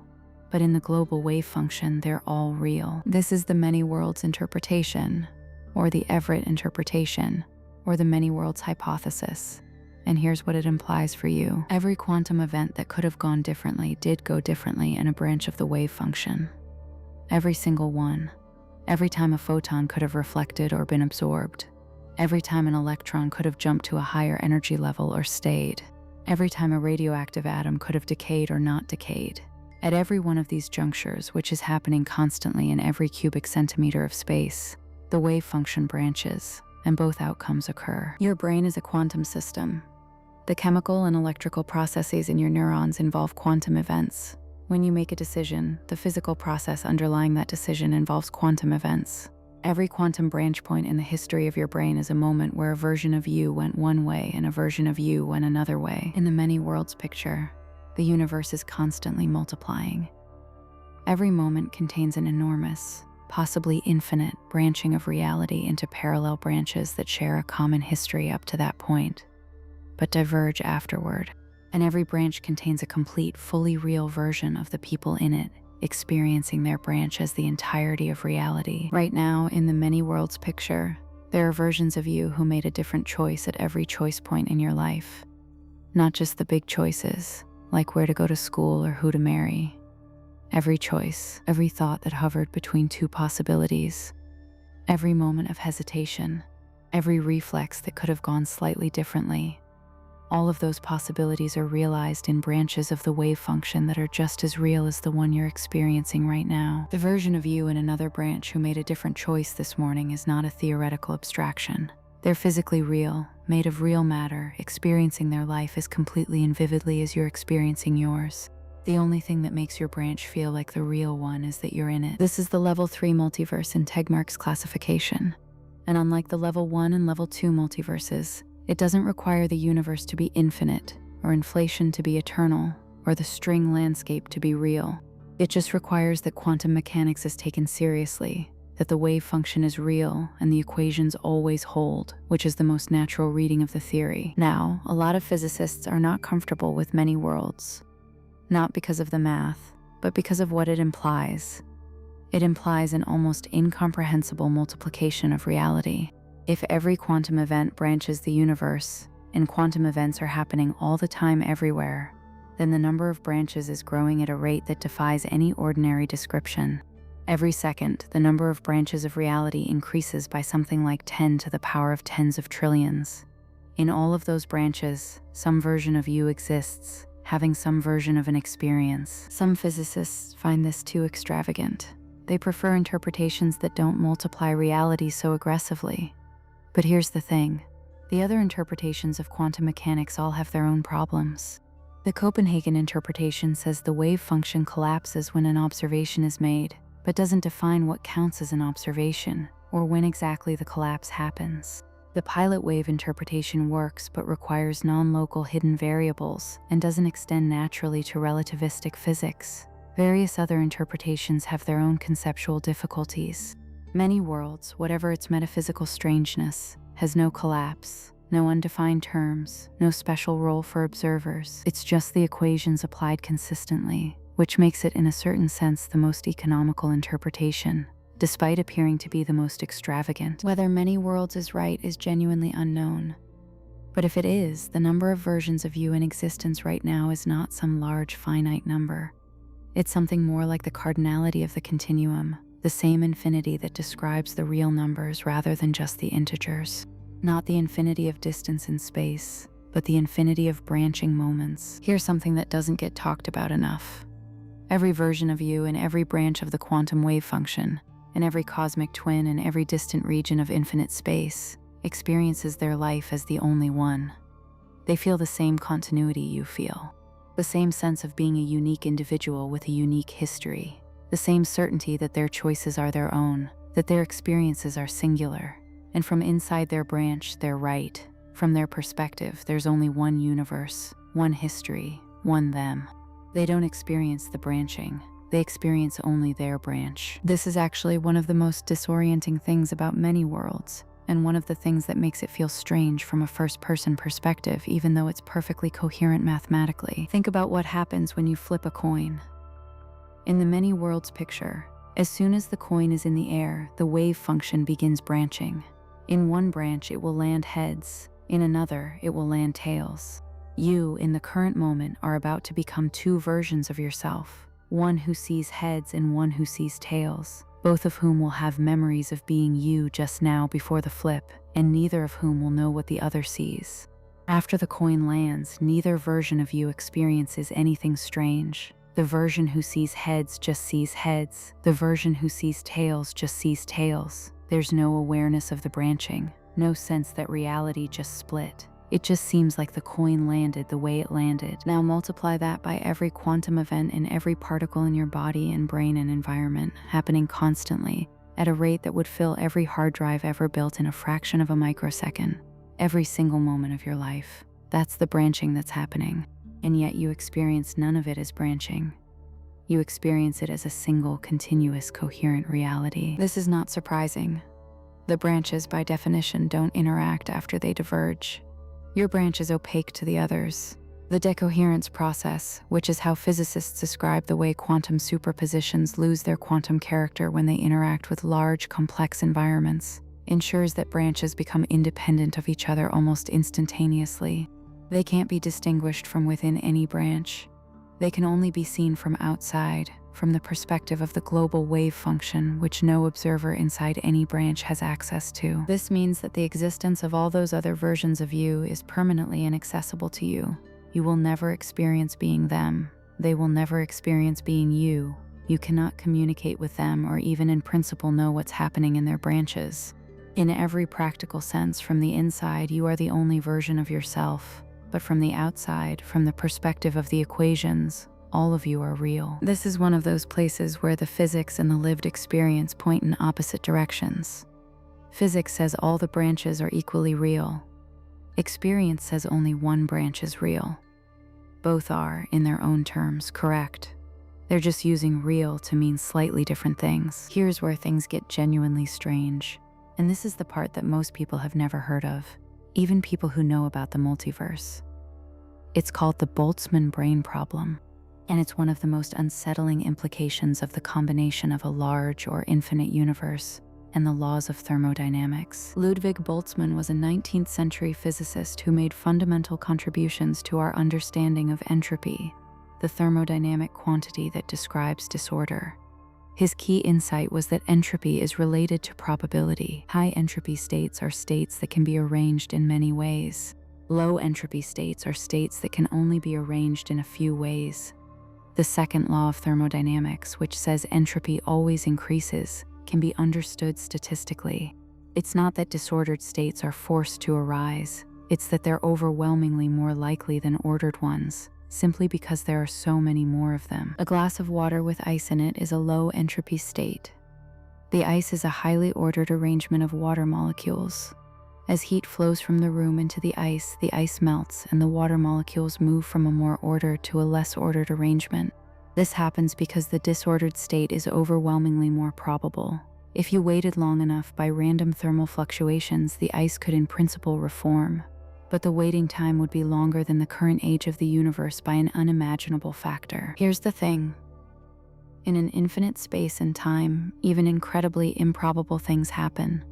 But in the global wave function, they're all real. This is the many worlds interpretation, or the Everett interpretation, or the many worlds hypothesis. And here's what it implies for you. Every quantum event that could have gone differently did go differently in a branch of the wave function. Every single one. Every time a photon could have reflected or been absorbed. Every time an electron could have jumped to a higher energy level or stayed. Every time a radioactive atom could have decayed or not decayed. At every one of these junctures, which is happening constantly in every cubic centimeter of space, the wave function branches, and both outcomes occur. Your brain is a quantum system. The chemical and electrical processes in your neurons involve quantum events. When you make a decision, the physical process underlying that decision involves quantum events. Every quantum branch point in the history of your brain is a moment where a version of you went one way and a version of you went another way. In the many worlds picture, the universe is constantly multiplying. Every moment contains an enormous, possibly infinite, branching of reality into parallel branches that share a common history up to that point, but diverge afterward. And every branch contains a complete, fully real version of the people in it, experiencing their branch as the entirety of reality. Right now, in the many worlds picture, there are versions of you who made a different choice at every choice point in your life. Not just the big choices, like where to go to school or who to marry. Every choice, every thought that hovered between two possibilities, every moment of hesitation, every reflex that could have gone slightly differently. All of those possibilities are realized in branches of the wave function that are just as real as the one you're experiencing right now. The version of you in another branch who made a different choice this morning is not a theoretical abstraction. They're physically real, made of real matter, experiencing their life as completely and vividly as you're experiencing yours. The only thing that makes your branch feel like the real one is that you're in it. This is the level 3 multiverse in Tegmark's classification. And unlike the level 1 and level 2 multiverses, it doesn't require the universe to be infinite, or inflation to be eternal, or the string landscape to be real. It just requires that quantum mechanics is taken seriously, that the wave function is real, and the equations always hold, which is the most natural reading of the theory. Now, a lot of physicists are not comfortable with many worlds. Not because of the math, but because of what it implies. It implies an almost incomprehensible multiplication of reality. If every quantum event branches the universe, and quantum events are happening all the time everywhere, then the number of branches is growing at a rate that defies any ordinary description. Every second, the number of branches of reality increases by something like 10 to the power of tens of trillions. In all of those branches, some version of you exists, having some version of an experience. Some physicists find this too extravagant. They prefer interpretations that don't multiply reality so aggressively. But here's the thing. The other interpretations of quantum mechanics all have their own problems. The Copenhagen interpretation says the wave function collapses when an observation is made, but doesn't define what counts as an observation, or when exactly the collapse happens. The pilot wave interpretation works but requires non-local hidden variables and doesn't extend naturally to relativistic physics. Various other interpretations have their own conceptual difficulties. Many worlds, whatever its metaphysical strangeness, has no collapse, no undefined terms, no special role for observers. It's just the equations applied consistently, which makes it in a certain sense the most economical interpretation, despite appearing to be the most extravagant. Whether many worlds is right is genuinely unknown. But if it is, the number of versions of you in existence right now is not some large finite number. It's something more like the cardinality of the continuum, the same infinity that describes the real numbers rather than just the integers. Not the infinity of distance in space, but the infinity of branching moments. Here's something that doesn't get talked about enough. Every version of you in every branch of the quantum wave function, in every cosmic twin and every distant region of infinite space, experiences their life as the only one. They feel the same continuity you feel, the same sense of being a unique individual with a unique history, the same certainty that their choices are their own, that their experiences are singular, and from inside their branch, they're right. From their perspective, there's only one universe, one history, one them. They don't experience the branching. They experience only their branch. This is actually one of the most disorienting things about many worlds, and one of the things that makes it feel strange from a first-person perspective, even though it's perfectly coherent mathematically. Think about what happens when you flip a coin. In the many worlds picture, as soon as the coin is in the air, the wave function begins branching. In one branch, it will land heads. In another, it will land tails. You, in the current moment, are about to become two versions of yourself. One who sees heads and one who sees tails. both of whom will have memories of being you just now before the flip, and neither of whom will know what the other sees. After the coin lands, neither version of you experiences anything strange. The version who sees heads just sees heads. The version who sees tails just sees tails. There's no awareness of the branching, no sense that reality just split. It just seems like the coin landed the way it landed. Now multiply that by every quantum event in every particle in your body and brain and environment, happening constantly, at a rate that would fill every hard drive ever built in a fraction of a microsecond. Every single moment of your life. That's the branching that's happening. And yet you experience none of it as branching. You experience it as a single, continuous, coherent reality. This is not surprising. The branches, by definition, don't interact after they diverge. Your branch is opaque to the others. The decoherence process, which is how physicists describe the way quantum superpositions lose their quantum character when they interact with large, complex environments, ensures that branches become independent of each other almost instantaneously. They can't be distinguished from within any branch. They can only be seen from outside, from the perspective of the global wave function, which no observer inside any branch has access to. This means that the existence of all those other versions of you is permanently inaccessible to you. You will never experience being them. They will never experience being you. You cannot communicate with them or even in principle know what's happening in their branches. In every practical sense, from the inside, you are the only version of yourself. But from the outside, from the perspective of the equations, all of you are real. This is one of those places where the physics and the lived experience point in opposite directions. Physics says all the branches are equally real. Experience says only one branch is real. Both are, in their own terms, correct. They're just using real to mean slightly different things. Here's where things get genuinely strange. And this is the part that most people have never heard of, even people who know about the multiverse. It's called the Boltzmann brain problem, and it's one of the most unsettling implications of the combination of a large or infinite universe and the laws of thermodynamics. Ludwig Boltzmann was a 19th century physicist who made fundamental contributions to our understanding of entropy, the thermodynamic quantity that describes disorder. His key insight was that entropy is related to probability. High entropy states are states that can be arranged in many ways. Low entropy states are states that can only be arranged in a few ways. The second law of thermodynamics, which says entropy always increases, can be understood statistically. It's not that disordered states are forced to arise. It's that they're overwhelmingly more likely than ordered ones, simply because there are so many more of them. A glass of water with ice in it is a low entropy state. The ice is a highly ordered arrangement of water molecules. As heat flows from the room into the ice melts and the water molecules move from a more ordered to a less ordered arrangement. This happens because the disordered state is overwhelmingly more probable. If you waited long enough by random thermal fluctuations, the ice could in principle reform. But the waiting time would be longer than the current age of the universe by an unimaginable factor. Here's the thing. In an infinite space and time, even incredibly improbable things happen.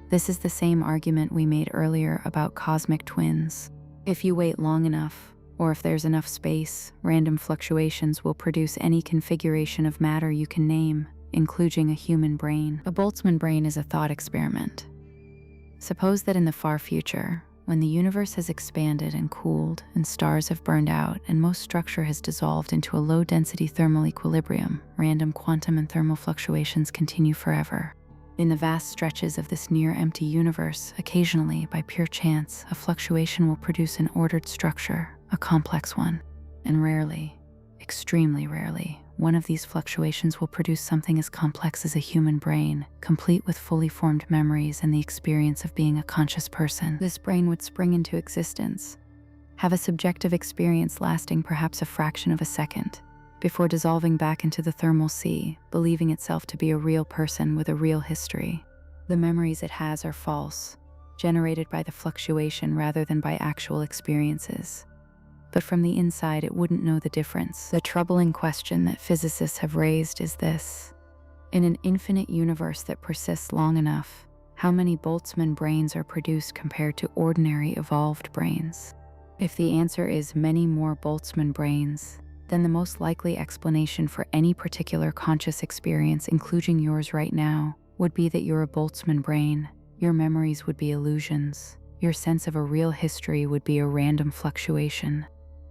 This is the same argument we made earlier about cosmic twins. If you wait long enough, or if there's enough space, random fluctuations will produce any configuration of matter you can name, including a human brain. A Boltzmann brain is a thought experiment. Suppose that in the far future, when the universe has expanded and cooled and stars have burned out and most structure has dissolved into a low-density thermal equilibrium, random quantum and thermal fluctuations continue forever. In the vast stretches of this near-empty universe, occasionally, by pure chance, a fluctuation will produce an ordered structure, a complex one. And rarely, extremely rarely, one of these fluctuations will produce something as complex as a human brain, complete with fully formed memories and the experience of being a conscious person. This brain would spring into existence, have a subjective experience lasting perhaps a fraction of a second, before dissolving back into the thermal sea, believing itself to be a real person with a real history. The memories it has are false, generated by the fluctuation rather than by actual experiences. But from the inside, it wouldn't know the difference. The troubling question that physicists have raised is this: in an infinite universe that persists long enough, how many Boltzmann brains are produced compared to ordinary evolved brains? If the answer is many more Boltzmann brains, then the most likely explanation for any particular conscious experience, including yours right now, would be that you're a Boltzmann brain. Your memories would be illusions. Your sense of a real history would be a random fluctuation.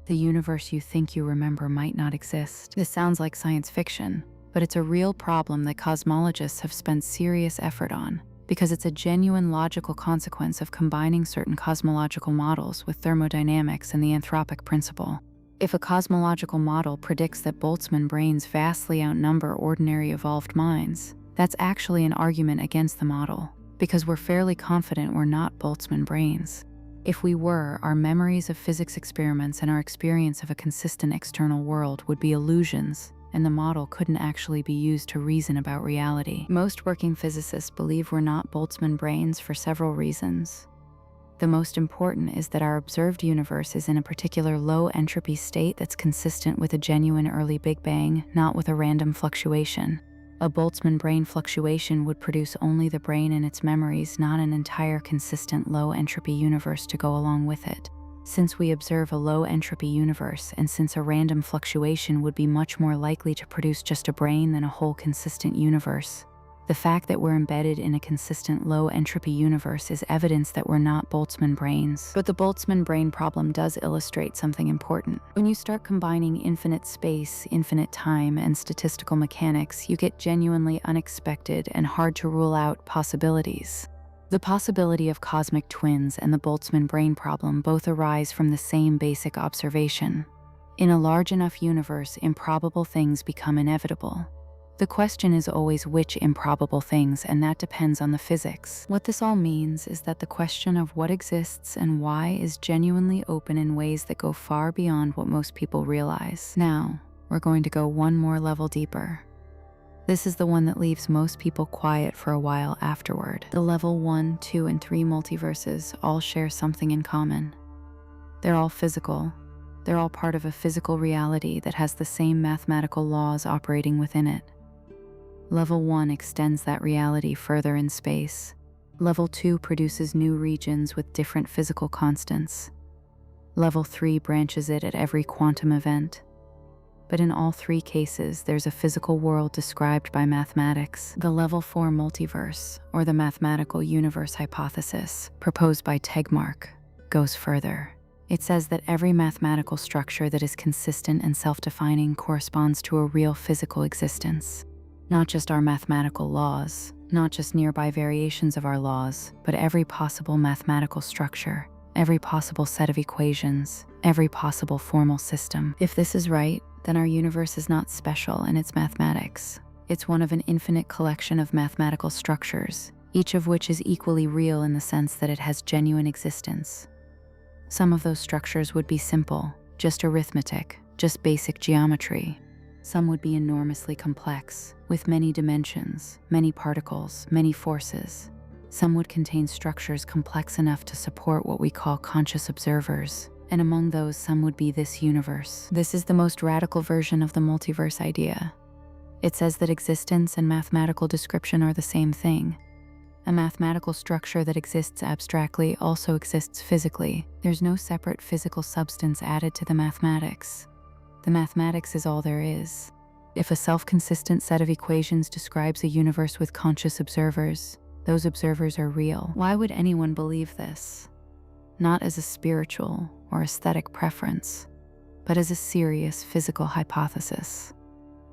The universe you think you remember might not exist. This sounds like science fiction, but it's a real problem that cosmologists have spent serious effort on, because it's a genuine logical consequence of combining certain cosmological models with thermodynamics and the anthropic principle. If a cosmological model predicts that Boltzmann brains vastly outnumber ordinary evolved minds, that's actually an argument against the model, because we're fairly confident we're not Boltzmann brains. If we were, our memories of physics experiments and our experience of a consistent external world would be illusions, and the model couldn't actually be used to reason about reality. Most working physicists believe we're not Boltzmann brains for several reasons. The most important is that our observed universe is in a particular low entropy state that's consistent with a genuine early Big Bang, not with a random fluctuation. A Boltzmann brain fluctuation would produce only the brain and its memories, not an entire consistent low entropy universe to go along with it. Since we observe a low entropy universe, and since a random fluctuation would be much more likely to produce just a brain than a whole consistent universe, the fact that we're embedded in a consistent low entropy universe is evidence that we're not Boltzmann brains. But the Boltzmann brain problem does illustrate something important. When you start combining infinite space, infinite time, and statistical mechanics, you get genuinely unexpected and hard to rule out possibilities. The possibility of cosmic twins and the Boltzmann brain problem both arise from the same basic observation. In a large enough universe, improbable things become inevitable. The question is always which improbable things, and that depends on the physics. What this all means is that the question of what exists and why is genuinely open in ways that go far beyond what most people realize. Now, we're going to go one more level deeper. This is the one that leaves most people quiet for a while afterward. The level 1, 2, and 3 multiverses all share something in common. They're all physical. They're all part of a physical reality that has the same mathematical laws operating within it. Level 1 extends that reality further in space. Level 2 produces new regions with different physical constants. Level 3 branches it at every quantum event. But in all three cases, there's a physical world described by mathematics. The Level 4 multiverse, or the mathematical universe hypothesis, proposed by Tegmark, goes further. It says that every mathematical structure that is consistent and self-defining corresponds to a real physical existence. Not just our mathematical laws, not just nearby variations of our laws, but every possible mathematical structure, every possible set of equations, every possible formal system. If this is right, then our universe is not special in its mathematics. It's one of an infinite collection of mathematical structures, each of which is equally real in the sense that it has genuine existence. Some of those structures would be simple, just arithmetic, just basic geometry. Some would be enormously complex, with many dimensions, many particles, many forces. Some would contain structures complex enough to support what we call conscious observers, and among those some would be this universe. This is the most radical version of the multiverse idea. It says that existence and mathematical description are the same thing. A mathematical structure that exists abstractly also exists physically. There's no separate physical substance added to the mathematics. The mathematics is all there is. If a self-consistent set of equations describes a universe with conscious observers, those observers are real. Why would anyone believe this? Not as a spiritual or aesthetic preference, but as a serious physical hypothesis.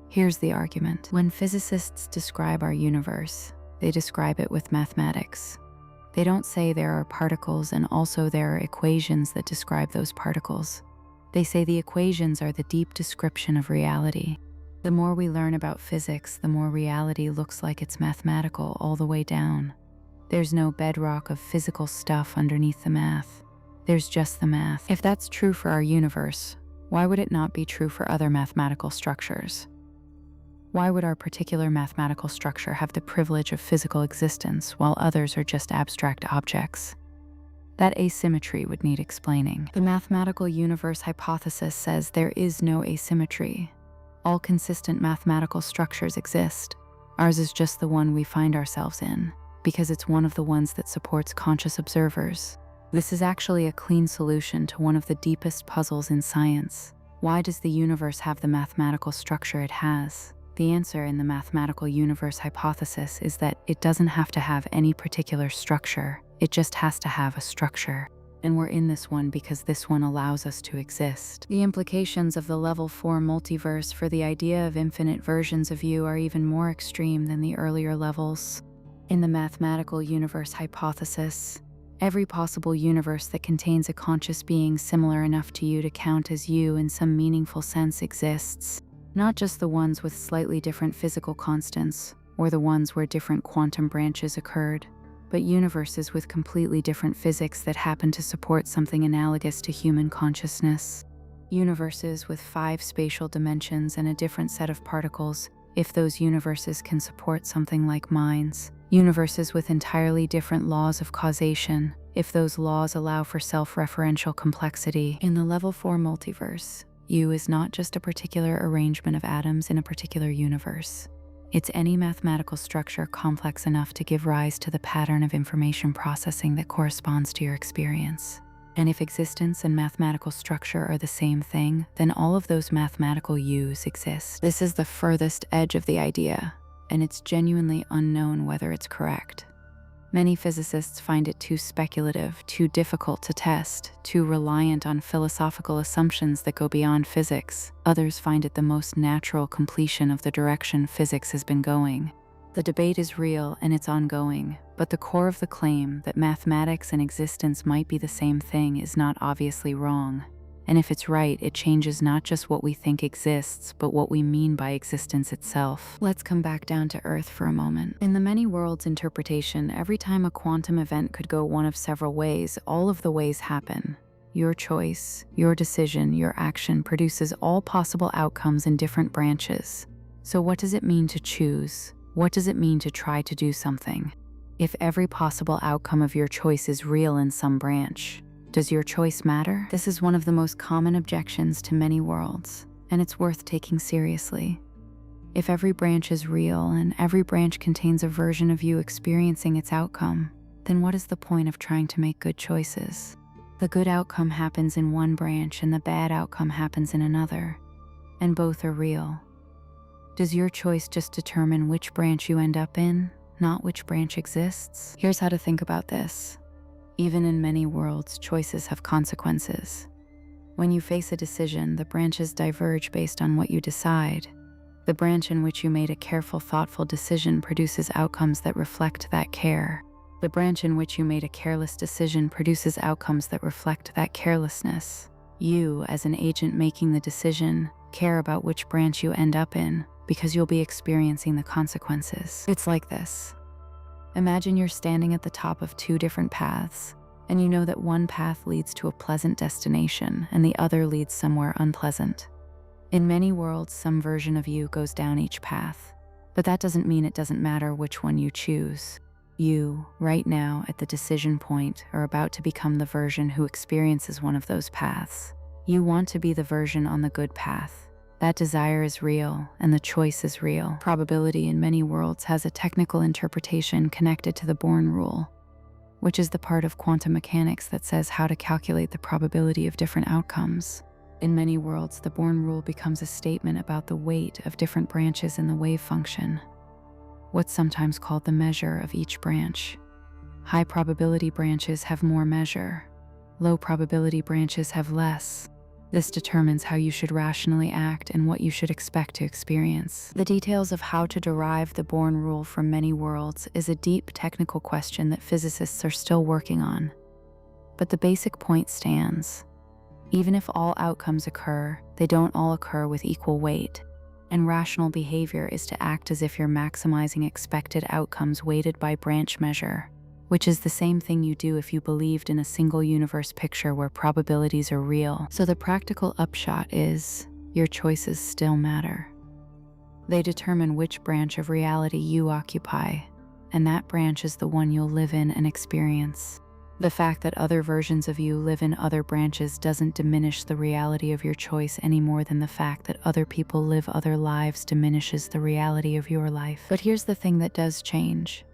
Here's the argument. When physicists describe our universe, they describe it with mathematics. They don't say there are particles and also there are equations that describe those particles. They say the equations are the deep description of reality. The more we learn about physics, the more reality looks like it's mathematical all the way down. There's no bedrock of physical stuff underneath the math. There's just the math. If that's true for our universe, why would it not be true for other mathematical structures? Why would our particular mathematical structure have the privilege of physical existence while others are just abstract objects? That asymmetry would need explaining. The mathematical universe hypothesis says there is no asymmetry. All consistent mathematical structures exist. Ours is just the one we find ourselves in, because it's one of the ones that supports conscious observers. This is actually a clean solution to one of the deepest puzzles in science. Why does the universe have the mathematical structure it has? The answer in the mathematical universe hypothesis is that it doesn't have to have any particular structure, it just has to have a structure. And we're in this one because this one allows us to exist. The implications of the level 4 multiverse for the idea of infinite versions of you are even more extreme than the earlier levels. In the mathematical universe hypothesis, every possible universe that contains a conscious being similar enough to you to count as you in some meaningful sense exists. Not just the ones with slightly different physical constants, or the ones where different quantum branches occurred, but universes with completely different physics that happen to support something analogous to human consciousness. Universes with 5 spatial dimensions and a different set of particles, if those universes can support something like minds. Universes with entirely different laws of causation, if those laws allow for self-referential complexity. In the level 4 multiverse, you is not just a particular arrangement of atoms in a particular universe. It's any mathematical structure complex enough to give rise to the pattern of information processing that corresponds to your experience. And if existence and mathematical structure are the same thing, then all of those mathematical yous exist. This is the furthest edge of the idea, and it's genuinely unknown whether it's correct. Many physicists find it too speculative, too difficult to test, too reliant on philosophical assumptions that go beyond physics. Others find it the most natural completion of the direction physics has been going. The debate is real and it's ongoing, but the core of the claim that mathematics and existence might be the same thing is not obviously wrong. And if it's right, it changes not just what we think exists, but what we mean by existence itself. Let's come back down to Earth for a moment. In the many worlds interpretation, every time a quantum event could go one of several ways, all of the ways happen. Your choice, your decision, your action produces all possible outcomes in different branches. So what does it mean to choose? What does it mean to try to do something? If every possible outcome of your choice is real in some branch, does your choice matter? This is one of the most common objections to many worlds, and it's worth taking seriously. If every branch is real and every branch contains a version of you experiencing its outcome, then what is the point of trying to make good choices? The good outcome happens in one branch and the bad outcome happens in another, and both are real. Does your choice just determine which branch you end up in, not which branch exists? Here's how to think about this. Even in many worlds, choices have consequences. When you face a decision, the branches diverge based on what you decide. The branch in which you made a careful, thoughtful decision produces outcomes that reflect that care. The branch in which you made a careless decision produces outcomes that reflect that carelessness. You, as an agent making the decision, care about which branch you end up in because you'll be experiencing the consequences. It's like this. Imagine you're standing at the top of 2 different paths, and you know that one path leads to a pleasant destination and the other leads somewhere unpleasant. In many worlds, some version of you goes down each path, but that doesn't mean it doesn't matter which one you choose. You, right now, at the decision point, are about to become the version who experiences one of those paths. You want to be the version on the good path. That desire is real, and the choice is real. Probability in many worlds has a technical interpretation connected to the Born rule, which is the part of quantum mechanics that says how to calculate the probability of different outcomes. In many worlds, the Born rule becomes a statement about the weight of different branches in the wave function, what's sometimes called the measure of each branch. High probability branches have more measure. Low probability branches have less. This determines how you should rationally act and what you should expect to experience. The details of how to derive the Born rule from many worlds is a deep technical question that physicists are still working on. But the basic point stands. Even if all outcomes occur, they don't all occur with equal weight. And rational behavior is to act as if you're maximizing expected outcomes weighted by branch measure, which is the same thing you do if you believed in a single universe picture where probabilities are real. So the practical upshot is, your choices still matter. They determine which branch of reality you occupy, and that branch is the one you'll live in and experience. The fact that other versions of you live in other branches doesn't diminish the reality of your choice any more than the fact that other people live other lives diminishes the reality of your life. But here's the thing that does change.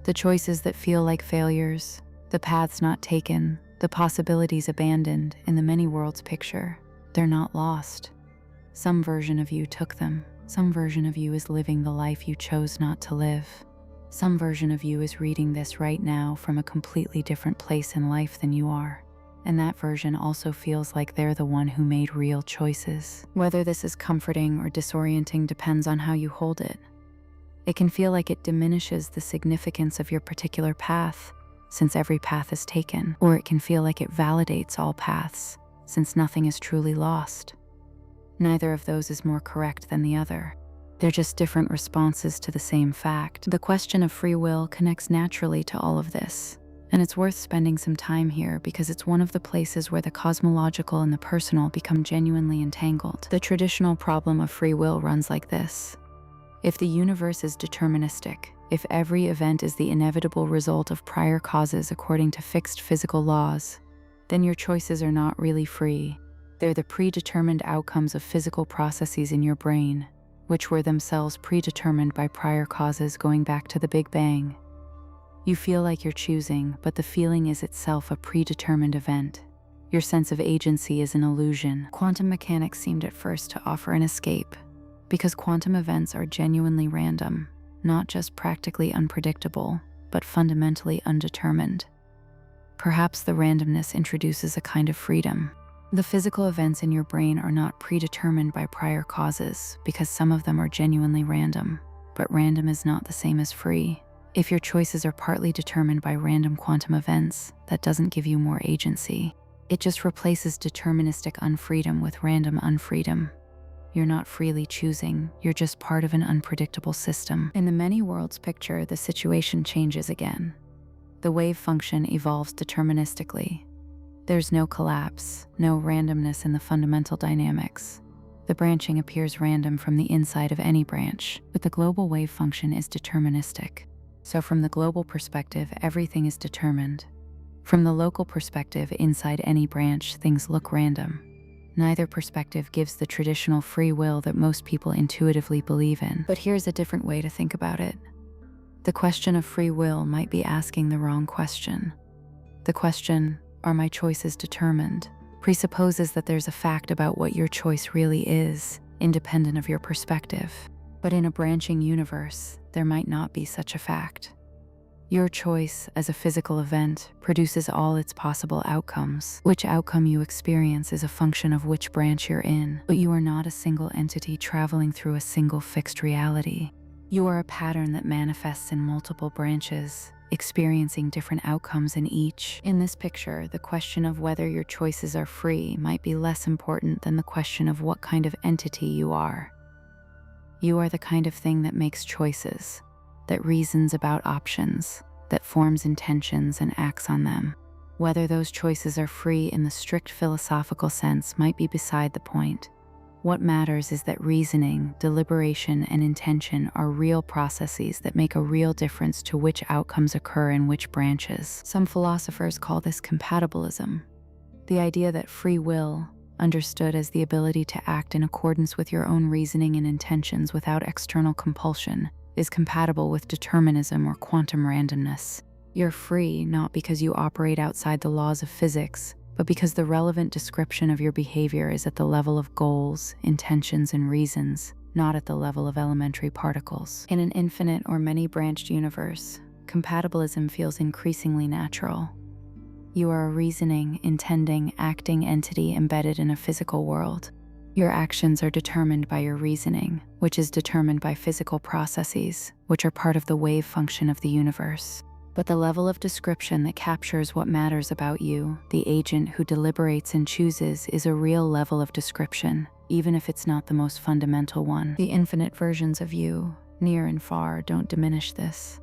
The choices that feel like failures, the paths not taken, the possibilities abandoned in the many worlds picture, They're not lost. Some version of you took them. Some version of you is living the life you chose not to live. Some version of you is reading this right now from a completely different place in life than you are. And that version also feels like they're the one who made real choices. Whether this is comforting or disorienting depends on how you hold it. It can feel like it diminishes the significance of your particular path, since every path is taken, or it can feel like it validates all paths, since nothing is truly lost. Neither of those is more correct than the other. They're just different responses to the same fact. The question of free will connects naturally to all of this, and it's worth spending some time here because it's one of the places where the cosmological and the personal become genuinely entangled. The traditional problem of free will runs like this. If the universe is deterministic, if every event is the inevitable result of prior causes according to fixed physical laws, then your choices are not really free. They're the predetermined outcomes of physical processes in your brain, which were themselves predetermined by prior causes going back to the Big Bang. You feel like you're choosing, but the feeling is itself a predetermined event. Your sense of agency is an illusion. Quantum mechanics seemed at first to offer an escape, because quantum events are genuinely random, not just practically unpredictable, but fundamentally undetermined. Perhaps the randomness introduces a kind of freedom. The physical events in your brain are not predetermined by prior causes because some of them are genuinely random, but random is not the same as free. If your choices are partly determined by random quantum events, that doesn't give you more agency. It just replaces deterministic unfreedom with random unfreedom. You're not freely choosing, you're just part of an unpredictable system. In the many worlds picture, the situation changes again. The wave function evolves deterministically. There's no collapse, no randomness in the fundamental dynamics. The branching appears random from the inside of any branch, but the global wave function is deterministic. So from the global perspective, everything is determined. From the local perspective, inside any branch, things look random. Neither perspective gives the traditional free will that most people intuitively believe in. But here's a different way to think about it. The question of free will might be asking the wrong question. The question, are my choices determined, presupposes that there's a fact about what your choice really is, independent of your perspective. But in a branching universe, there might not be such a fact. Your choice as a physical event produces all its possible outcomes. Which outcome you experience is a function of which branch you're in, but you are not a single entity traveling through a single fixed reality. You are a pattern that manifests in multiple branches, experiencing different outcomes in each. In this picture, the question of whether your choices are free might be less important than the question of what kind of entity you are. You are the kind of thing that makes choices, that reasons about options, that forms intentions and acts on them. Whether those choices are free in the strict philosophical sense might be beside the point. What matters is that reasoning, deliberation, and intention are real processes that make a real difference to which outcomes occur in which branches. Some philosophers call this compatibilism, the idea that free will, understood as the ability to act in accordance with your own reasoning and intentions without external compulsion, is compatible with determinism or quantum randomness. You're free not because you operate outside the laws of physics, but because the relevant description of your behavior is at the level of goals, intentions, and reasons, not at the level of elementary particles. In an infinite or many-branched universe, compatibilism feels increasingly natural. You are a reasoning, intending, acting entity embedded in a physical world. Your actions are determined by your reasoning, which is determined by physical processes, which are part of the wave function of the universe. But the level of description that captures what matters about you, the agent who deliberates and chooses, is a real level of description, even if it's not the most fundamental one. The infinite versions of you, near and far, don't diminish this.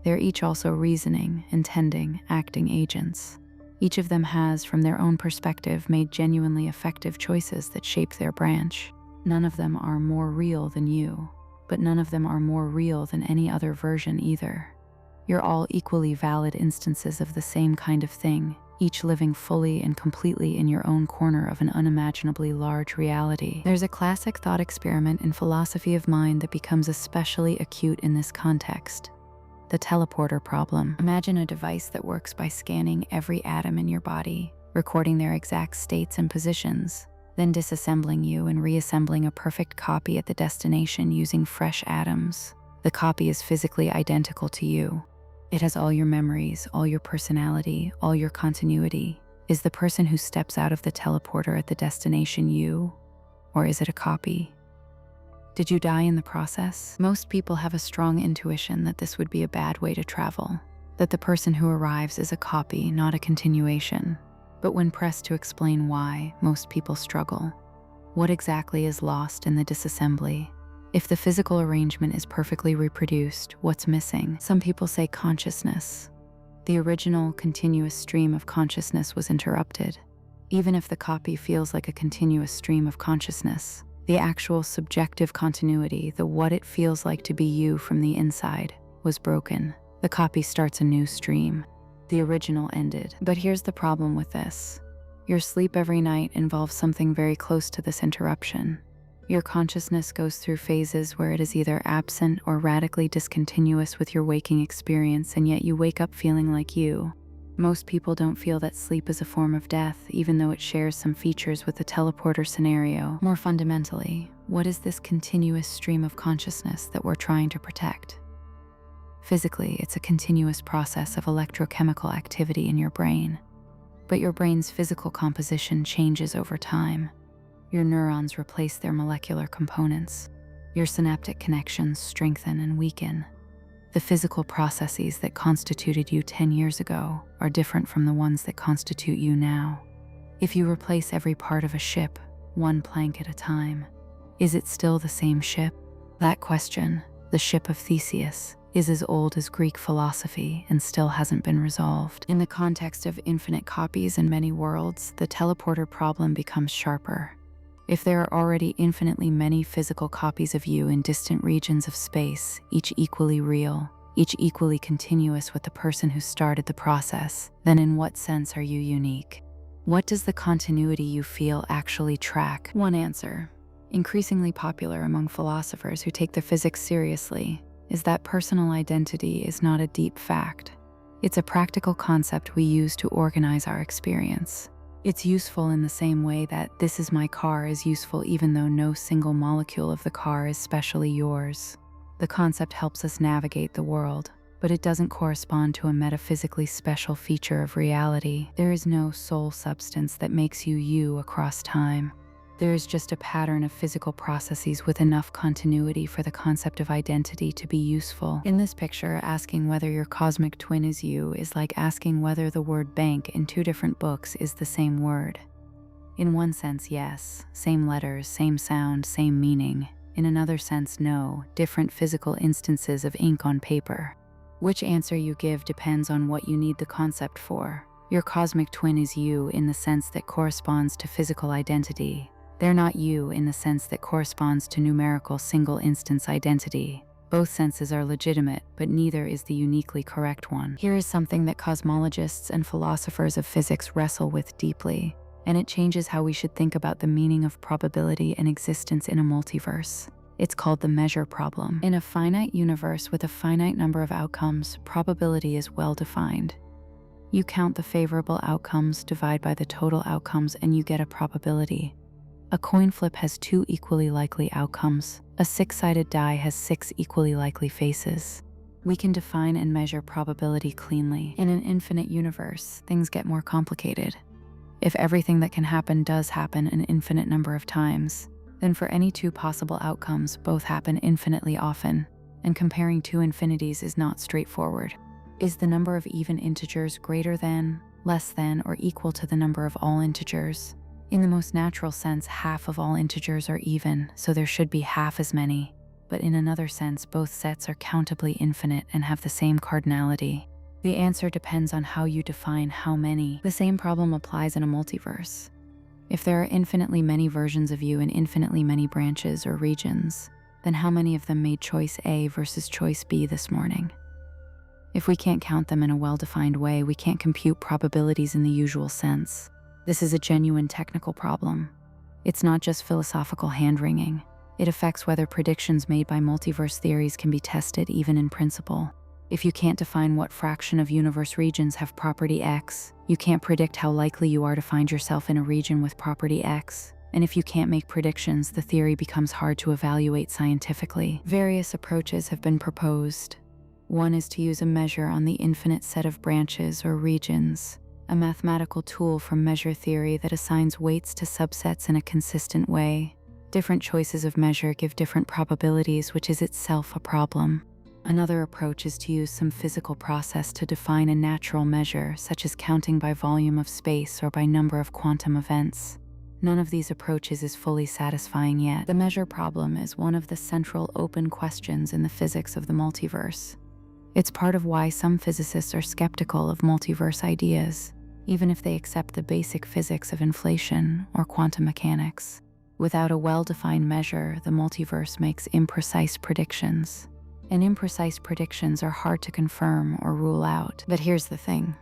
They're each also reasoning, intending, acting agents. Each of them has, from their own perspective, made genuinely effective choices that shape their branch. None of them are more real than you, but none of them are more real than any other version either. You're all equally valid instances of the same kind of thing, each living fully and completely in your own corner of an unimaginably large reality. There's a classic thought experiment in philosophy of mind that becomes especially acute in this context: the teleporter problem. Imagine a device that works by scanning every atom in your body, recording their exact states and positions, then disassembling you and reassembling a perfect copy at the destination using fresh atoms. The copy is physically identical to you. It has all your memories, all your personality, all your continuity. Is the person who steps out of the teleporter at the destination you, or is it a copy? Did you die in the process? Most people have a strong intuition that this would be a bad way to travel, that the person who arrives is a copy, not a continuation. But when pressed to explain why, most people struggle. What exactly is lost in the disassembly? If the physical arrangement is perfectly reproduced, what's missing? Some people say consciousness. The original continuous stream of consciousness was interrupted. Even if the copy feels like a continuous stream of consciousness, the actual subjective continuity, the what it feels like to be you from the inside, was broken. The copy starts a new stream. The original ended. But here's the problem with this. Your sleep every night involves something very close to this interruption. Your consciousness goes through phases where it is either absent or radically discontinuous with your waking experience, and yet you wake up feeling like you. Most people don't feel that sleep is a form of death, even though it shares some features with the teleporter scenario. More fundamentally, what is this continuous stream of consciousness that we're trying to protect? Physically, it's a continuous process of electrochemical activity in your brain. But your brain's physical composition changes over time. Your neurons replace their molecular components. Your synaptic connections strengthen and weaken. The physical processes that constituted you 10 years ago are different from the ones that constitute you now. If you replace every part of a ship, one plank at a time, is it still the same ship? That question, the ship of Theseus, is as old as Greek philosophy and still hasn't been resolved. In the context of infinite copies and many worlds, the teleporter problem becomes sharper. If there are already infinitely many physical copies of you in distant regions of space, each equally real, each equally continuous with the person who started the process, then in what sense are you unique? What does the continuity you feel actually track? One answer, increasingly popular among philosophers who take the physics seriously, is that personal identity is not a deep fact. It's a practical concept we use to organize our experience. It's useful in the same way that "this is my car" is useful even though no single molecule of the car is specially yours. The concept helps us navigate the world, but it doesn't correspond to a metaphysically special feature of reality. There is no soul substance that makes you you across time. There is just a pattern of physical processes with enough continuity for the concept of identity to be useful. In this picture, asking whether your cosmic twin is you is like asking whether the word bank in two different books is the same word. In one sense, yes, same letters, same sound, same meaning. In another sense, no, different physical instances of ink on paper. Which answer you give depends on what you need the concept for. Your cosmic twin is you in the sense that corresponds to physical identity. They're not you in the sense that corresponds to numerical single-instance identity. Both senses are legitimate, but neither is the uniquely correct one. Here is something that cosmologists and philosophers of physics wrestle with deeply, and it changes how we should think about the meaning of probability and existence in a multiverse. It's called the measure problem. In a finite universe with a finite number of outcomes, probability is well defined. You count the favorable outcomes, divide by the total outcomes, and you get a probability. A coin flip has 2 equally likely outcomes. A 6-sided die has 6 equally likely faces. We can define and measure probability cleanly. In an infinite universe, things get more complicated. If everything that can happen does happen an infinite number of times, then for any 2 possible outcomes, both happen infinitely often, and comparing 2 infinities is not straightforward. Is the number of even integers greater than, less than, or equal to the number of all integers? In the most natural sense, half of all integers are even, so there should be half as many. But in another sense, both sets are countably infinite and have the same cardinality. The answer depends on how you define how many. The same problem applies in a multiverse. If there are infinitely many versions of you in infinitely many branches or regions, then how many of them made choice A versus choice B this morning? If we can't count them in a well-defined way, we can't compute probabilities in the usual sense. This is a genuine technical problem. It's not just philosophical hand-wringing. It affects whether predictions made by multiverse theories can be tested even in principle. If you can't define what fraction of universe regions have property X, you can't predict how likely you are to find yourself in a region with property X, And if you can't make predictions, the theory becomes hard to evaluate scientifically. Various approaches have been proposed. One is to use a measure on the infinite set of branches or regions, a mathematical tool from measure theory that assigns weights to subsets in a consistent way. Different choices of measure give different probabilities, which is itself a problem. Another approach is to use some physical process to define a natural measure, such as counting by volume of space or by number of quantum events. None of these approaches is fully satisfying yet. The measure problem is one of the central open questions in the physics of the multiverse. It's part of why some physicists are skeptical of multiverse ideas, even if they accept the basic physics of inflation or quantum mechanics. Without a well-defined measure, the multiverse makes imprecise predictions. And imprecise predictions are hard to confirm or rule out. But here's the thing.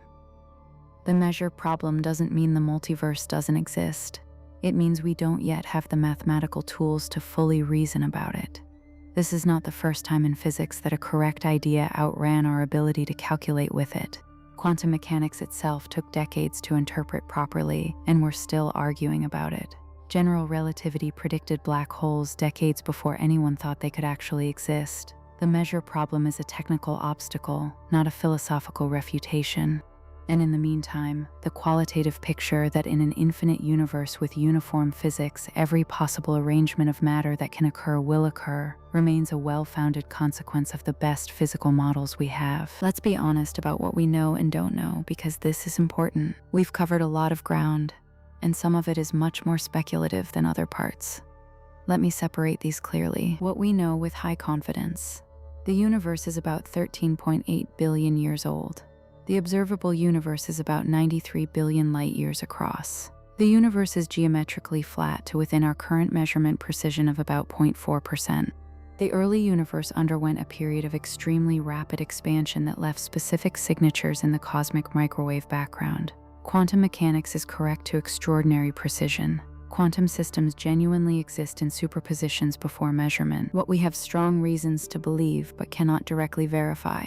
The measure problem doesn't mean the multiverse doesn't exist. It means we don't yet have the mathematical tools to fully reason about it. This is not the first time in physics that a correct idea outran our ability to calculate with it. Quantum mechanics itself took decades to interpret properly, and we're still arguing about it. General relativity predicted black holes decades before anyone thought they could actually exist. The measure problem is a technical obstacle, not a philosophical refutation. And in the meantime, the qualitative picture that in an infinite universe with uniform physics, every possible arrangement of matter that can occur will occur, remains a well-founded consequence of the best physical models we have. Let's be honest about what we know and don't know, because this is important. We've covered a lot of ground, and some of it is much more speculative than other parts. Let me separate these clearly. What we know with high confidence. The universe is about 13.8 billion years old. The observable universe is about 93 billion light-years across. The universe is geometrically flat to within our current measurement precision of about 0.4%. The early universe underwent a period of extremely rapid expansion that left specific signatures in the cosmic microwave background. Quantum mechanics is correct to extraordinary precision. Quantum systems genuinely exist in superpositions before measurement, what we have strong reasons to believe but cannot directly verify.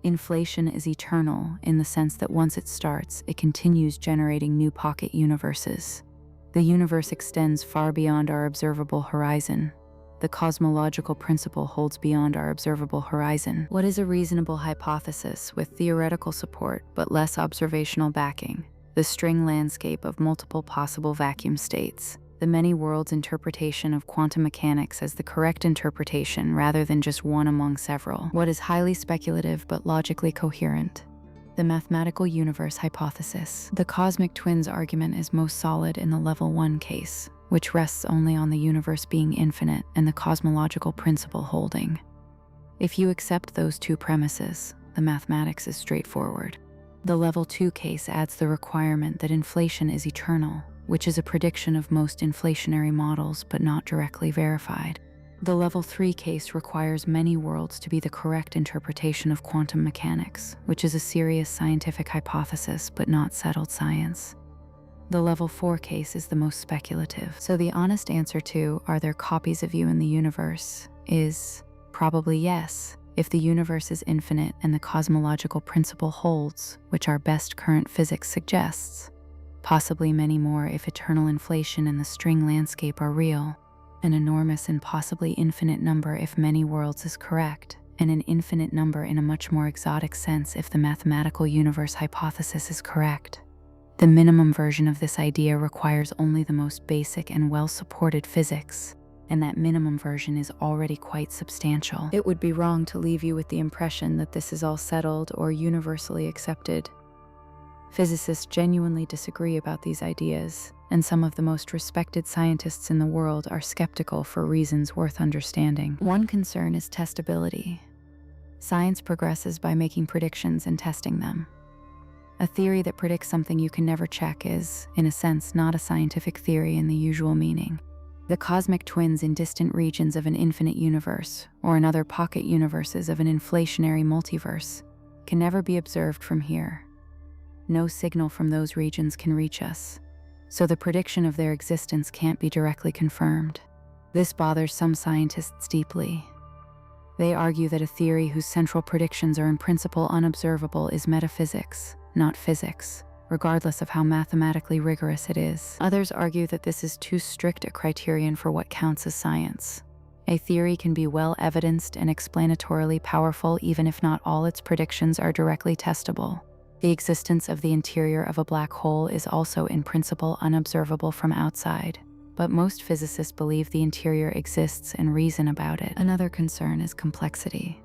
Inflation is eternal in the sense that once it starts, it continues generating new pocket universes. The universe extends far beyond our observable horizon. The cosmological principle holds beyond our observable horizon. What is a reasonable hypothesis with theoretical support but less observational backing? The string landscape of multiple possible vacuum states. The many worlds interpretation of quantum mechanics as the correct interpretation rather than just one among several. What is highly speculative but logically coherent? The mathematical universe hypothesis. The cosmic twins argument is most solid in the level 1 case, which rests only on the universe being infinite and the cosmological principle holding. If you accept those two premises, the mathematics is straightforward. The level 2 case adds the requirement that inflation is eternal, which is a prediction of most inflationary models but not directly verified. The level 3 case requires many worlds to be the correct interpretation of quantum mechanics, which is a serious scientific hypothesis but not settled science. The level 4 case is the most speculative. So the honest answer to, are there copies of you in the universe, is probably yes, if the universe is infinite and the cosmological principle holds, which our best current physics suggests. Possibly many more if eternal inflation and the string landscape are real, an enormous and possibly infinite number if many worlds is correct, and an infinite number in a much more exotic sense if the mathematical universe hypothesis is correct. The minimum version of this idea requires only the most basic and well-supported physics, and that minimum version is already quite substantial. It would be wrong to leave you with the impression that this is all settled or universally accepted. Physicists genuinely disagree about these ideas, and some of the most respected scientists in the world are skeptical for reasons worth understanding. One concern is testability. Science progresses by making predictions and testing them. A theory that predicts something you can never check is, in a sense, not a scientific theory in the usual meaning. The cosmic twins in distant regions of an infinite universe, or in other pocket universes of an inflationary multiverse, can never be observed from here. No signal from those regions can reach us, so the prediction of their existence can't be directly confirmed. This bothers some scientists deeply. They argue that a theory whose central predictions are in principle unobservable is metaphysics, not physics. regardless of how mathematically rigorous it is. Others argue that this is too strict a criterion for what counts as science. A theory can be well evidenced and explanatorily powerful even if not all its predictions are directly testable. The existence of the interior of a black hole is also in principle unobservable from outside, but most physicists believe the interior exists and reason about it. Another concern is complexity.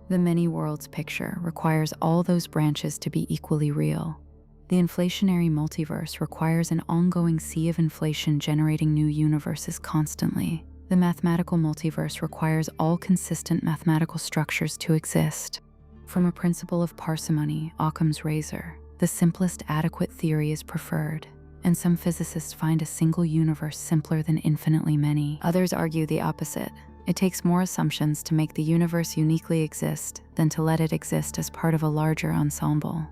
The many worlds picture requires all those branches to be equally real. The inflationary multiverse requires an ongoing sea of inflation generating new universes constantly. The mathematical multiverse requires all consistent mathematical structures to exist. From a principle of parsimony, Occam's razor, the simplest adequate theory is preferred, and some physicists find a single universe simpler than infinitely many. Others argue the opposite. It takes more assumptions to make the universe uniquely exist than to let it exist as part of a larger ensemble.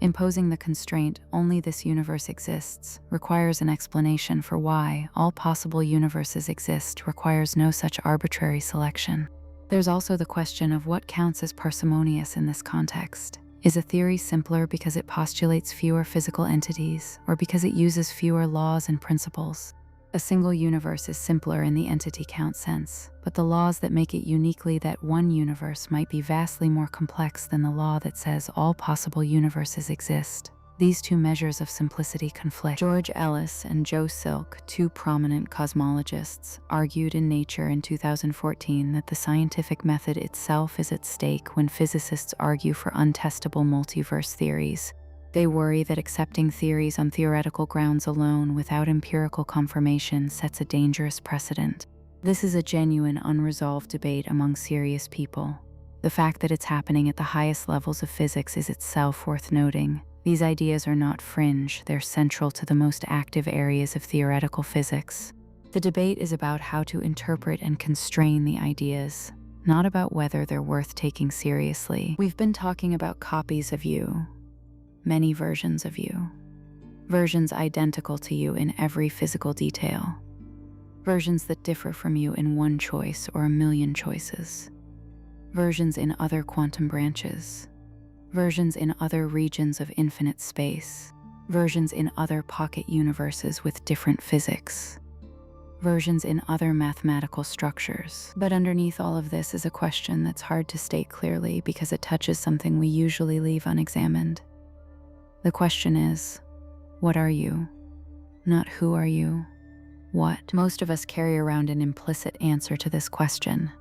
Imposing the constraint, only this universe exists, requires an explanation for why all possible universes exist requires no such arbitrary selection. There's also the question of what counts as parsimonious in this context. Is a theory simpler because it postulates fewer physical entities, or because it uses fewer laws and principles? A single universe is simpler in the entity count sense, but the laws that make it uniquely that one universe might be vastly more complex than the law that says all possible universes exist. These two measures of simplicity conflict. George Ellis and Joe Silk, two prominent cosmologists, argued in Nature in 2014 that the scientific method itself is at stake when physicists argue for untestable multiverse theories. They worry that accepting theories on theoretical grounds alone without empirical confirmation sets a dangerous precedent. This is a genuine, unresolved debate among serious people. The fact that it's happening at the highest levels of physics is itself worth noting. These ideas are not fringe, they're central to the most active areas of theoretical physics. The debate is about how to interpret and constrain the ideas, not about whether they're worth taking seriously. We've been talking about copies of you, many versions of you, versions identical to you in every physical detail, versions that differ from you in one choice or a million choices, versions in other quantum branches, versions in other regions of infinite space, versions in other pocket universes with different physics, versions in other mathematical structures. But underneath all of this is a question that's hard to state clearly because it touches something we usually leave unexamined. The question is, what are you? Not who are you, what? Most of us carry around an implicit answer to this question.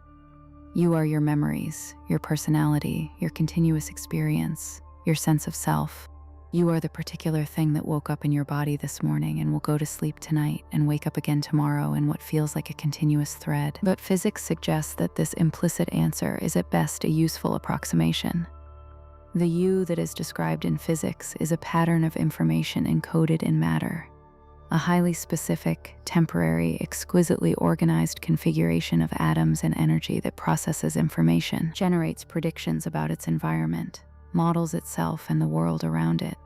You are your memories, your personality, your continuous experience, your sense of self. You are the particular thing that woke up in your body this morning and will go to sleep tonight and wake up again tomorrow in what feels like a continuous thread. But physics suggests that this implicit answer is at best a useful approximation. The you that is described in physics is a pattern of information encoded in matter, a highly specific, temporary, exquisitely organized configuration of atoms and energy that processes information, generates predictions about its environment, models itself and the world around it,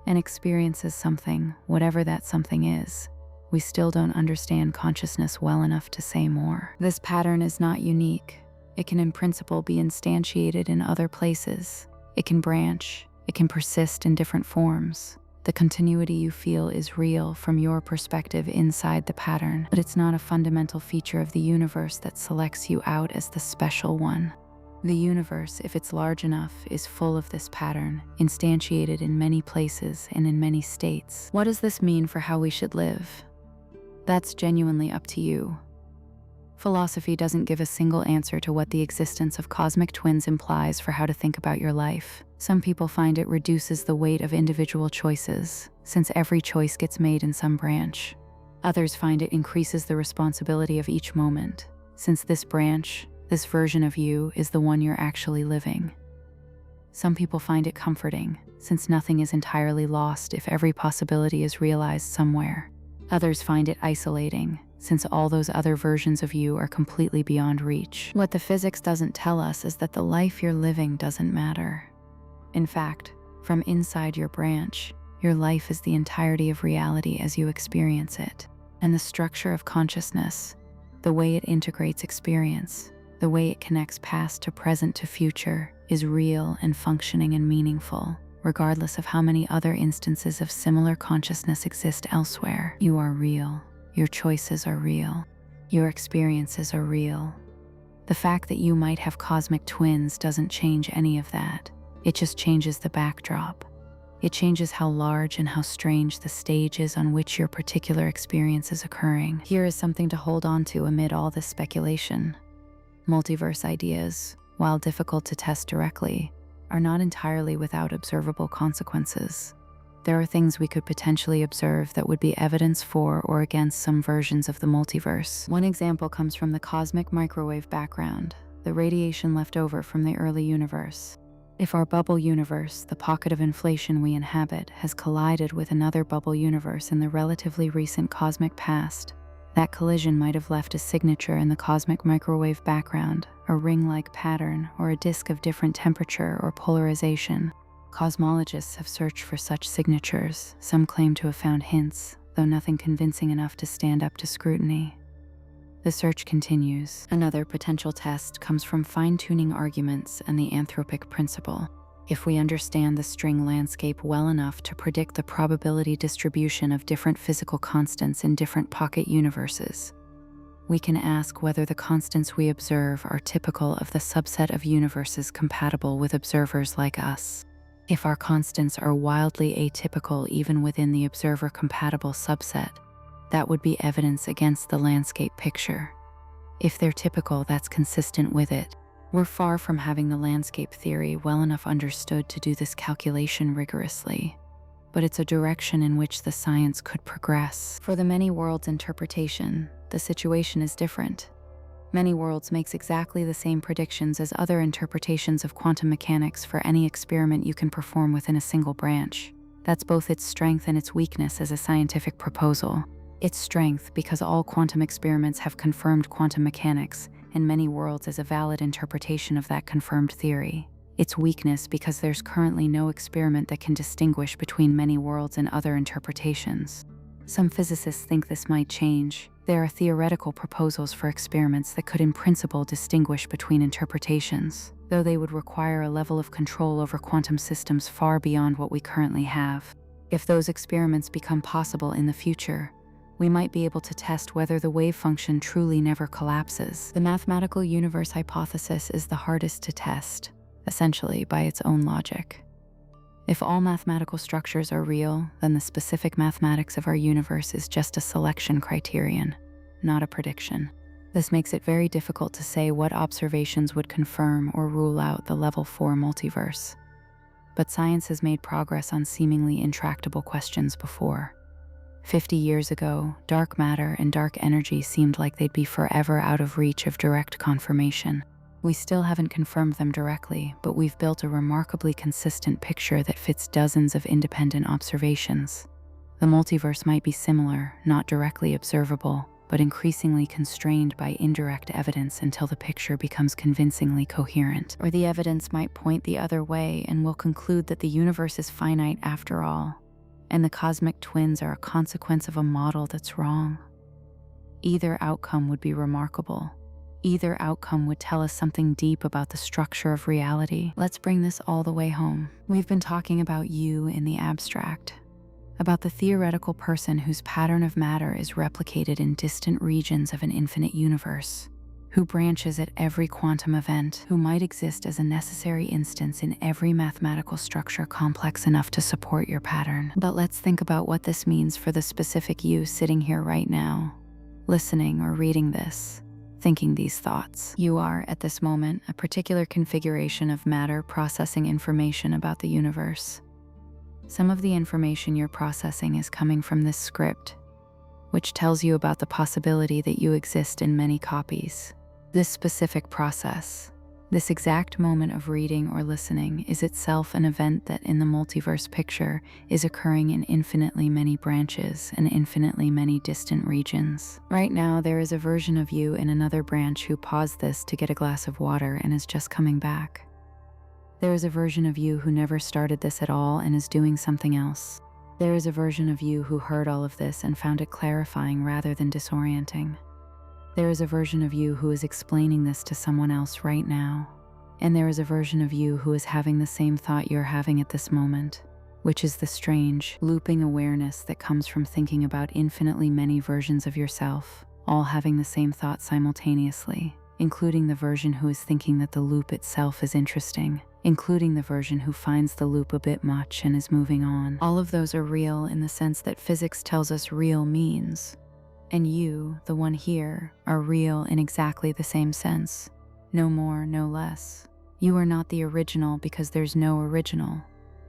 and experiences something, whatever that something is. We still don't understand consciousness well enough to say more. This pattern is not unique. It can in principle be instantiated in other places. It can branch. It can persist in different forms. The continuity you feel is real from your perspective inside the pattern, but it's not a fundamental feature of the universe that selects you out as the special one. The universe, if it's large enough, is full of this pattern, instantiated in many places and in many states. What does this mean for how we should live? That's genuinely up to you. Philosophy doesn't give a single answer to what the existence of cosmic twins implies for how to think about your life. Some people find it reduces the weight of individual choices, since every choice gets made in some branch. Others find it increases the responsibility of each moment, since this branch, this version of you, is the one you're actually living. Some people find it comforting, since nothing is entirely lost if every possibility is realized somewhere. Others find it isolating, since all those other versions of you are completely beyond reach. What the physics doesn't tell us is that the life you're living doesn't matter. In fact, from inside your branch, your life is the entirety of reality as you experience it. And the structure of consciousness, the way it integrates experience, the way it connects past to present to future, is real and functioning and meaningful, regardless of how many other instances of similar consciousness exist elsewhere. You are real. Your choices are real. Your experiences are real. The fact that you might have cosmic twins doesn't change any of that. It just changes the backdrop. It changes how large and how strange the stage is on which your particular experience is occurring. Here is something to hold on to amid all this speculation. Multiverse ideas, while difficult to test directly, are not entirely without observable consequences. There are things we could potentially observe that would be evidence for or against some versions of the multiverse. One example comes from the cosmic microwave background, the radiation left over from the early universe. If our bubble universe, the pocket of inflation we inhabit, has collided with another bubble universe in the relatively recent cosmic past, that collision might have left a signature in the cosmic microwave background, a ring-like pattern, or a disk of different temperature or polarization. Cosmologists have searched for such signatures. Some claim to have found hints, though nothing convincing enough to stand up to scrutiny. The search continues. Another potential test comes from fine-tuning arguments and the anthropic principle. If we understand the string landscape well enough to predict the probability distribution of different physical constants in different pocket universes, we can ask whether the constants we observe are typical of the subset of universes compatible with observers like us. If our constants are wildly atypical even within the observer-compatible subset, that would be evidence against the landscape picture. If they're typical, that's consistent with it. We're far from having the landscape theory well enough understood to do this calculation rigorously, but it's a direction in which the science could progress. For the many worlds interpretation, the situation is different. Many worlds makes exactly the same predictions as other interpretations of quantum mechanics for any experiment you can perform within a single branch. That's both its strength and its weakness as a scientific proposal. Its strength because all quantum experiments have confirmed quantum mechanics, and many worlds as a valid interpretation of that confirmed theory. Its weakness because there's currently no experiment that can distinguish between many worlds and other interpretations. Some physicists think this might change. There are theoretical proposals for experiments that could in principle distinguish between interpretations, though they would require a level of control over quantum systems far beyond what we currently have. If those experiments become possible in the future, we might be able to test whether the wave function truly never collapses. The mathematical universe hypothesis is the hardest to test, essentially by its own logic. If all mathematical structures are real, then the specific mathematics of our universe is just a selection criterion, not a prediction. This makes it very difficult to say what observations would confirm or rule out the level 4 multiverse. But science has made progress on seemingly intractable questions before. 50 years ago, dark matter and dark energy seemed like they'd be forever out of reach of direct confirmation. We still haven't confirmed them directly, but we've built a remarkably consistent picture that fits dozens of independent observations. The multiverse might be similar, not directly observable, but increasingly constrained by indirect evidence until the picture becomes convincingly coherent. Or the evidence might point the other way and we'll conclude that the universe is finite after all, and the cosmic twins are a consequence of a model that's wrong. Either outcome would be remarkable. Either outcome would tell us something deep about the structure of reality. Let's bring this all the way home. We've been talking about you in the abstract, about the theoretical person whose pattern of matter is replicated in distant regions of an infinite universe, who branches at every quantum event, who might exist as a necessary instance in every mathematical structure complex enough to support your pattern. But let's think about what this means for the specific you sitting here right now, listening or reading this, thinking these thoughts. You are, at this moment, a particular configuration of matter processing information about the universe. Some of the information you're processing is coming from this script, which tells you about the possibility that you exist in many copies. This specific process, this exact moment of reading or listening, is itself an event that in the multiverse picture is occurring in infinitely many branches and infinitely many distant regions. Right now, there is a version of you in another branch who paused this to get a glass of water and is just coming back. There is a version of you who never started this at all and is doing something else. There is a version of you who heard all of this and found it clarifying rather than disorienting. There is a version of you who is explaining this to someone else right now. And there is a version of you who is having the same thought you're having at this moment, which is the strange, looping awareness that comes from thinking about infinitely many versions of yourself, all having the same thought simultaneously, including the version who is thinking that the loop itself is interesting, including the version who finds the loop a bit much and is moving on. All of those are real in the sense that physics tells us real means. And you, the one here, are real in exactly the same sense. No more, no less. You are not the original because there's no original.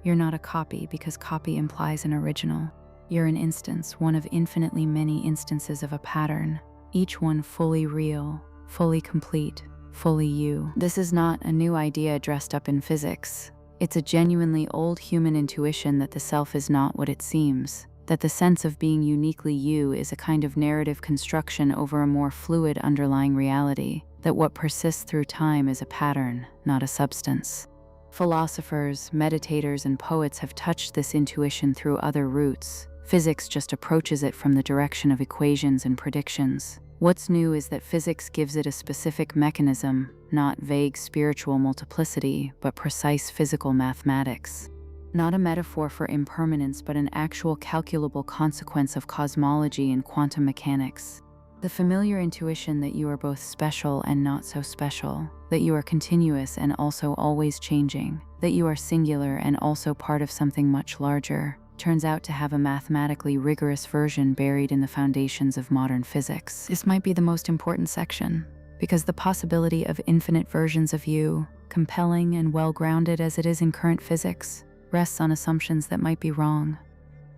You're not a copy because copy implies an original. You're an instance, one of infinitely many instances of a pattern, each one fully real, fully complete, fully you. This is not a new idea dressed up in physics. It's a genuinely old human intuition that the self is not what it seems, that the sense of being uniquely you is a kind of narrative construction over a more fluid underlying reality, that what persists through time is a pattern, not a substance. Philosophers, meditators, and poets have touched this intuition through other routes. Physics just approaches it from the direction of equations and predictions. What's new is that physics gives it a specific mechanism, not vague spiritual multiplicity, but precise physical mathematics. Not a metaphor for impermanence, but an actual calculable consequence of cosmology and quantum mechanics. The familiar intuition that you are both special and not so special, that you are continuous and also always changing, that you are singular and also part of something much larger, turns out to have a mathematically rigorous version buried in the foundations of modern physics. This might be the most important section, because the possibility of infinite versions of you, compelling and well-grounded as it is in current physics, rests on assumptions that might be wrong.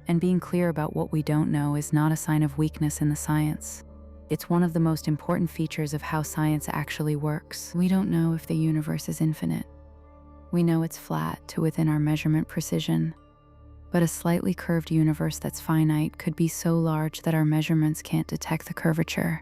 And being clear about what we don't know is not a sign of weakness in the science. It's one of the most important features of how science actually works. We don't know if the universe is infinite. We know it's flat to within our measurement precision. But a slightly curved universe that's finite could be so large that our measurements can't detect the curvature.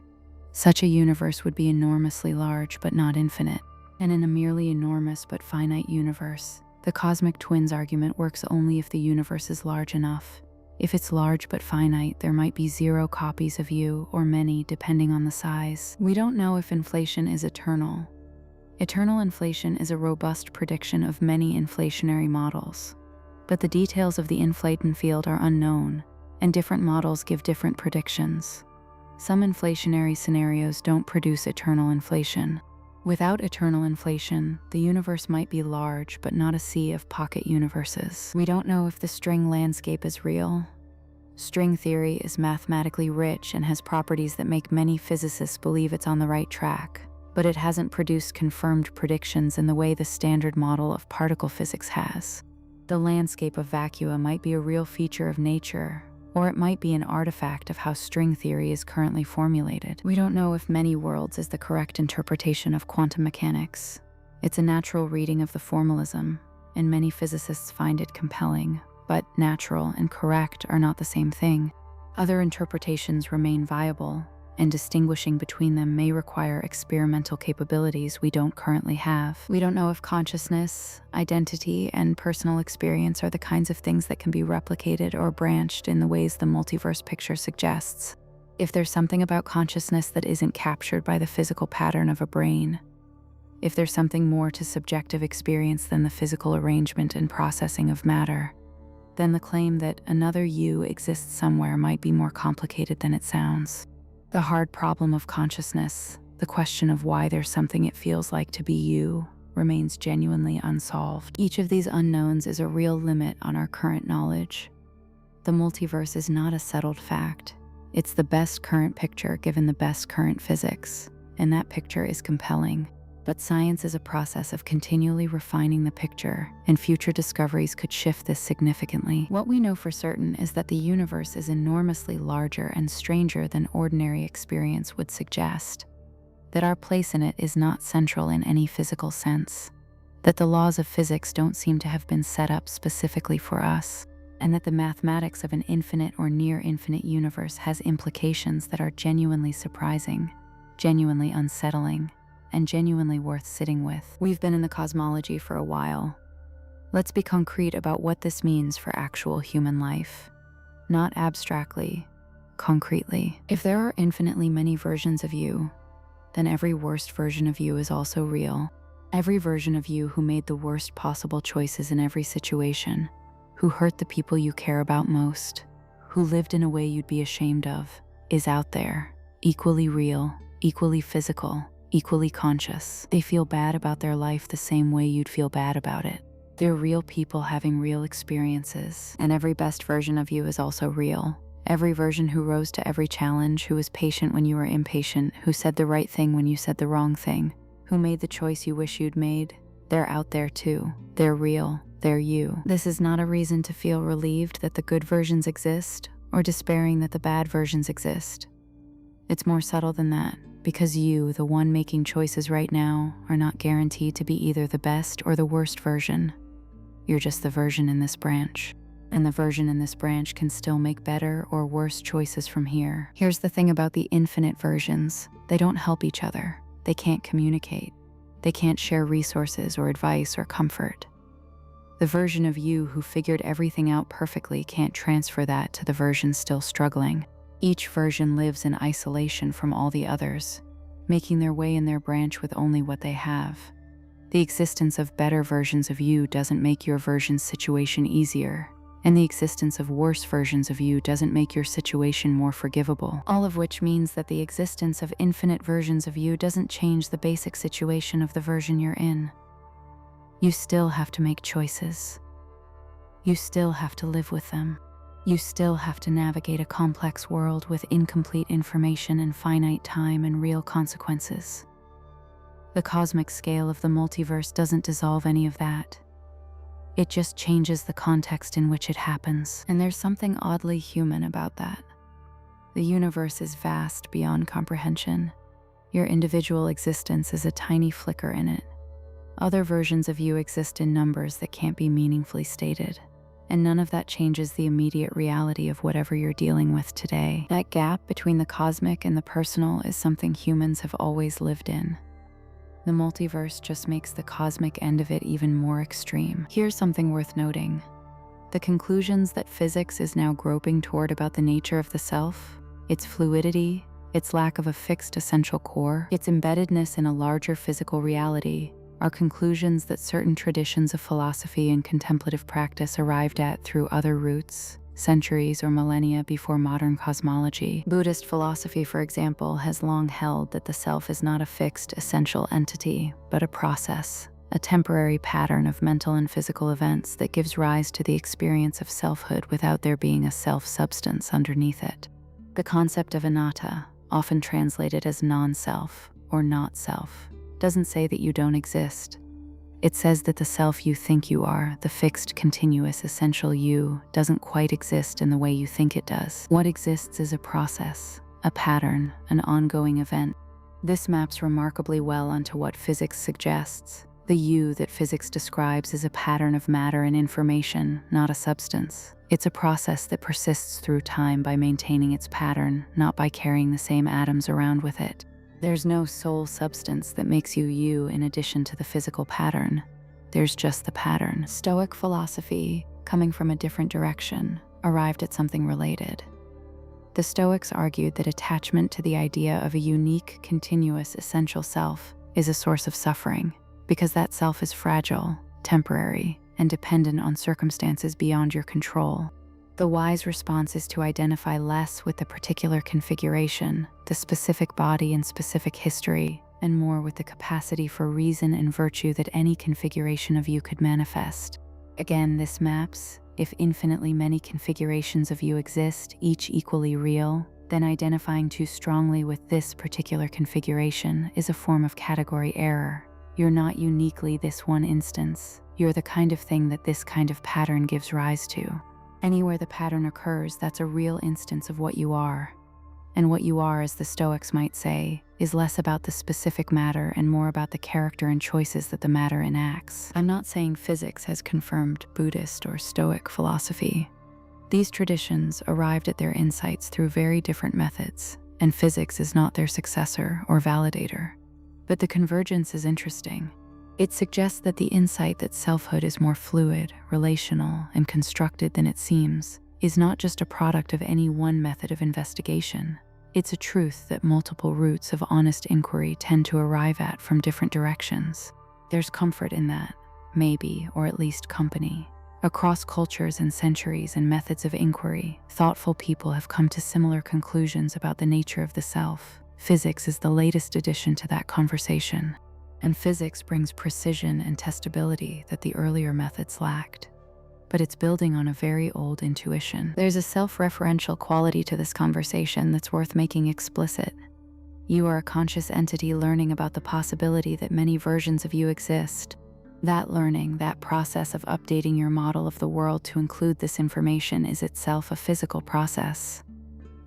Such a universe would be enormously large but not infinite. And in a merely enormous but finite universe, the cosmic twins argument works only if the universe is large enough. If it's large but finite, there might be 0 copies of you, or many, depending on the size. We don't know if inflation is eternal. Eternal inflation is a robust prediction of many inflationary models. But the details of the inflation field are unknown, and different models give different predictions. Some inflationary scenarios don't produce eternal inflation. Without eternal inflation, the universe might be large but not a sea of pocket universes. We don't know if the string landscape is real. String theory is mathematically rich and has properties that make many physicists believe it's on the right track, but it hasn't produced confirmed predictions in the way the standard model of particle physics has. The landscape of vacua might be a real feature of nature, or it might be an artifact of how string theory is currently formulated. We don't know if many worlds is the correct interpretation of quantum mechanics. It's a natural reading of the formalism, and many physicists find it compelling, but natural and correct are not the same thing. Other interpretations remain viable, and distinguishing between them may require experimental capabilities we don't currently have. We don't know if consciousness, identity, and personal experience are the kinds of things that can be replicated or branched in the ways the multiverse picture suggests. If there's something about consciousness that isn't captured by the physical pattern of a brain. If there's something more to subjective experience than the physical arrangement and processing of matter, then the claim that another you exists somewhere might be more complicated than it sounds. The hard problem of consciousness, the question of why there's something it feels like to be you, remains genuinely unsolved. Each of these unknowns is a real limit on our current knowledge. The multiverse is not a settled fact. It's the best current picture given the best current physics, and that picture is compelling. But science is a process of continually refining the picture, and future discoveries could shift this significantly. What we know for certain is that the universe is enormously larger and stranger than ordinary experience would suggest, that our place in it is not central in any physical sense, that the laws of physics don't seem to have been set up specifically for us, and that the mathematics of an infinite or near-infinite universe has implications that are genuinely surprising, genuinely unsettling, and genuinely worth sitting with. We've been in the cosmology for a while. Let's be concrete about what this means for actual human life. Not abstractly, concretely. If there are infinitely many versions of you, then every worst version of you is also real. Every version of you who made the worst possible choices in every situation, who hurt the people you care about most, who lived in a way you'd be ashamed of, is out there, equally real, equally physical, equally conscious. They feel bad about their life the same way you'd feel bad about it. They're real people having real experiences, and every best version of you is also real. Every version who rose to every challenge, who was patient when you were impatient, who said the right thing when you said the wrong thing, who made the choice you wish you'd made, they're out there too. They're real. They're you. This is not a reason to feel relieved that the good versions exist or despairing that the bad versions exist. It's more subtle than that, because you, the one making choices right now, are not guaranteed to be either the best or the worst version. You're just the version in this branch. And the version in this branch can still make better or worse choices from here. Here's the thing about the infinite versions. They don't help each other. They can't communicate. They can't share resources or advice or comfort. The version of you who figured everything out perfectly can't transfer that to the version still struggling. Each version lives in isolation from all the others, making their way in their branch with only what they have. The existence of better versions of you doesn't make your version's situation easier, and the existence of worse versions of you doesn't make your situation more forgivable. All of which means that the existence of infinite versions of you doesn't change the basic situation of the version you're in. You still have to make choices. You still have to live with them. You still have to navigate a complex world with incomplete information and finite time and real consequences. The cosmic scale of the multiverse doesn't dissolve any of that. It just changes the context in which it happens, and there's something oddly human about that. The universe is vast beyond comprehension. Your individual existence is a tiny flicker in it. Other versions of you exist in numbers that can't be meaningfully stated, and none of that changes the immediate reality of whatever you're dealing with today. That gap between the cosmic and the personal is something humans have always lived in. The multiverse just makes the cosmic end of it even more extreme. Here's something worth noting. The conclusions that physics is now groping toward about the nature of the self, its fluidity, its lack of a fixed essential core, its embeddedness in a larger physical reality, are conclusions that certain traditions of philosophy and contemplative practice arrived at through other routes, centuries or millennia before modern cosmology. Buddhist philosophy, for example, has long held that the self is not a fixed, essential entity, but a process, a temporary pattern of mental and physical events that gives rise to the experience of selfhood without there being a self-substance underneath it. The concept of anatta, often translated as non-self or not self, doesn't say that you don't exist. It says that the self you think you are, the fixed, continuous, essential you, doesn't quite exist in the way you think it does. What exists is a process, a pattern, an ongoing event. This maps remarkably well onto what physics suggests. The you that physics describes is a pattern of matter and information, not a substance. It's a process that persists through time by maintaining its pattern, not by carrying the same atoms around with it. There's no soul substance that makes you you in addition to the physical pattern. There's just the pattern. Stoic philosophy, coming from a different direction, arrived at something related. The Stoics argued that attachment to the idea of a unique, continuous, essential self is a source of suffering, because that self is fragile, temporary, and dependent on circumstances beyond your control. The wise response is to identify less with the particular configuration, the specific body and specific history, and more with the capacity for reason and virtue that any configuration of you could manifest. Again, this maps, if infinitely many configurations of you exist, each equally real, then identifying too strongly with this particular configuration is a form of category error. You're not uniquely this one instance. You're the kind of thing that this kind of pattern gives rise to. Anywhere the pattern occurs, that's a real instance of what you are. And what you are, as the Stoics might say, is less about the specific matter and more about the character and choices that the matter enacts. I'm not saying physics has confirmed Buddhist or Stoic philosophy. These traditions arrived at their insights through very different methods, and physics is not their successor or validator. But the convergence is interesting. It suggests that the insight that selfhood is more fluid, relational, and constructed than it seems is not just a product of any one method of investigation. It's a truth that multiple routes of honest inquiry tend to arrive at from different directions. There's comfort in that, maybe, or at least company. Across cultures and centuries and methods of inquiry, thoughtful people have come to similar conclusions about the nature of the self. Physics is the latest addition to that conversation, and physics brings precision and testability that the earlier methods lacked. But it's building on a very old intuition. There's a self-referential quality to this conversation that's worth making explicit. You are a conscious entity learning about the possibility that many versions of you exist. That learning, that process of updating your model of the world to include this information, is itself a physical process.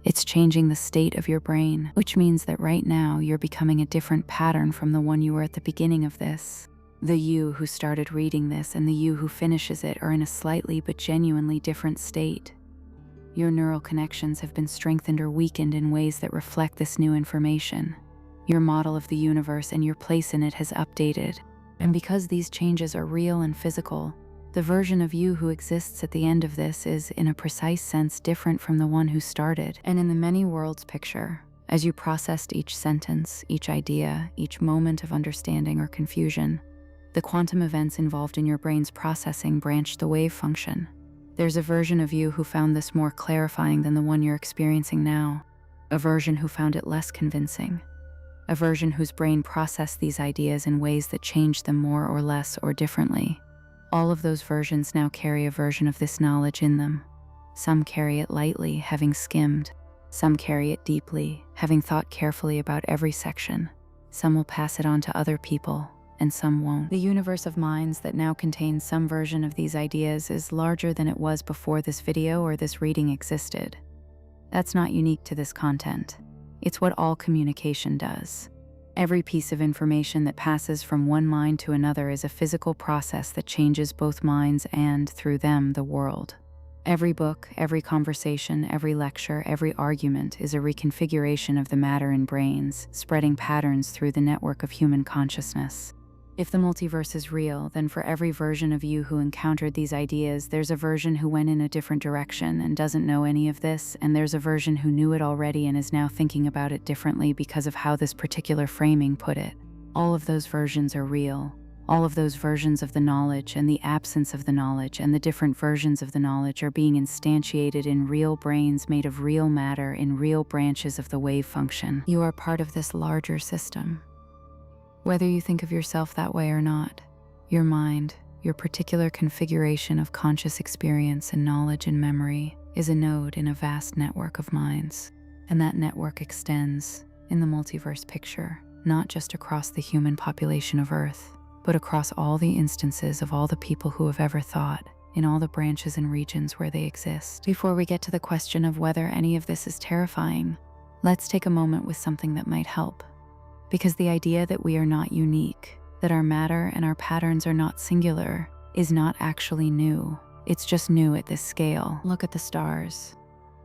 It's changing the state of your brain, which means that right now you're becoming a different pattern from the one you were at the beginning of this. The you who started reading this and the you who finishes it are in a slightly but genuinely different state. Your neural connections have been strengthened or weakened in ways that reflect this new information. Your model of the universe and your place in it has updated. And because these changes are real and physical, the version of you who exists at the end of this is, in a precise sense, different from the one who started. And in the many worlds picture, as you processed each sentence, each idea, each moment of understanding or confusion, the quantum events involved in your brain's processing branched the wave function. There's a version of you who found this more clarifying than the one you're experiencing now, a version who found it less convincing, a version whose brain processed these ideas in ways that changed them more or less or differently. All of those versions now carry a version of this knowledge in them. Some carry it lightly, having skimmed. Some carry it deeply, having thought carefully about every section. Some will pass it on to other people, and some won't. The universe of minds that now contains some version of these ideas is larger than it was before this video or this reading existed. That's not unique to this content. It's what all communication does. Every piece of information that passes from one mind to another is a physical process that changes both minds and, through them, the world. Every book, every conversation, every lecture, every argument is a reconfiguration of the matter in brains, spreading patterns through the network of human consciousness. If the multiverse is real, then for every version of you who encountered these ideas, there's a version who went in a different direction and doesn't know any of this, and there's a version who knew it already and is now thinking about it differently because of how this particular framing put it. All of those versions are real. All of those versions of the knowledge and the absence of the knowledge and the different versions of the knowledge are being instantiated in real brains made of real matter in real branches of the wave function. You are part of this larger system. Whether you think of yourself that way or not, your mind, your particular configuration of conscious experience and knowledge and memory, is a node in a vast network of minds. And that network extends, in the multiverse picture, not just across the human population of Earth, but across all the instances of all the people who have ever thought, in all the branches and regions where they exist. Before we get to the question of whether any of this is terrifying, let's take a moment with something that might help. Because the idea that we are not unique, that our matter and our patterns are not singular, is not actually new. It's just new at this scale. Look at the stars.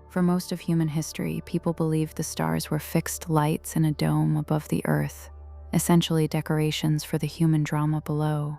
For most of human history, people believed the stars were fixed lights in a dome above the Earth, essentially decorations for the human drama below.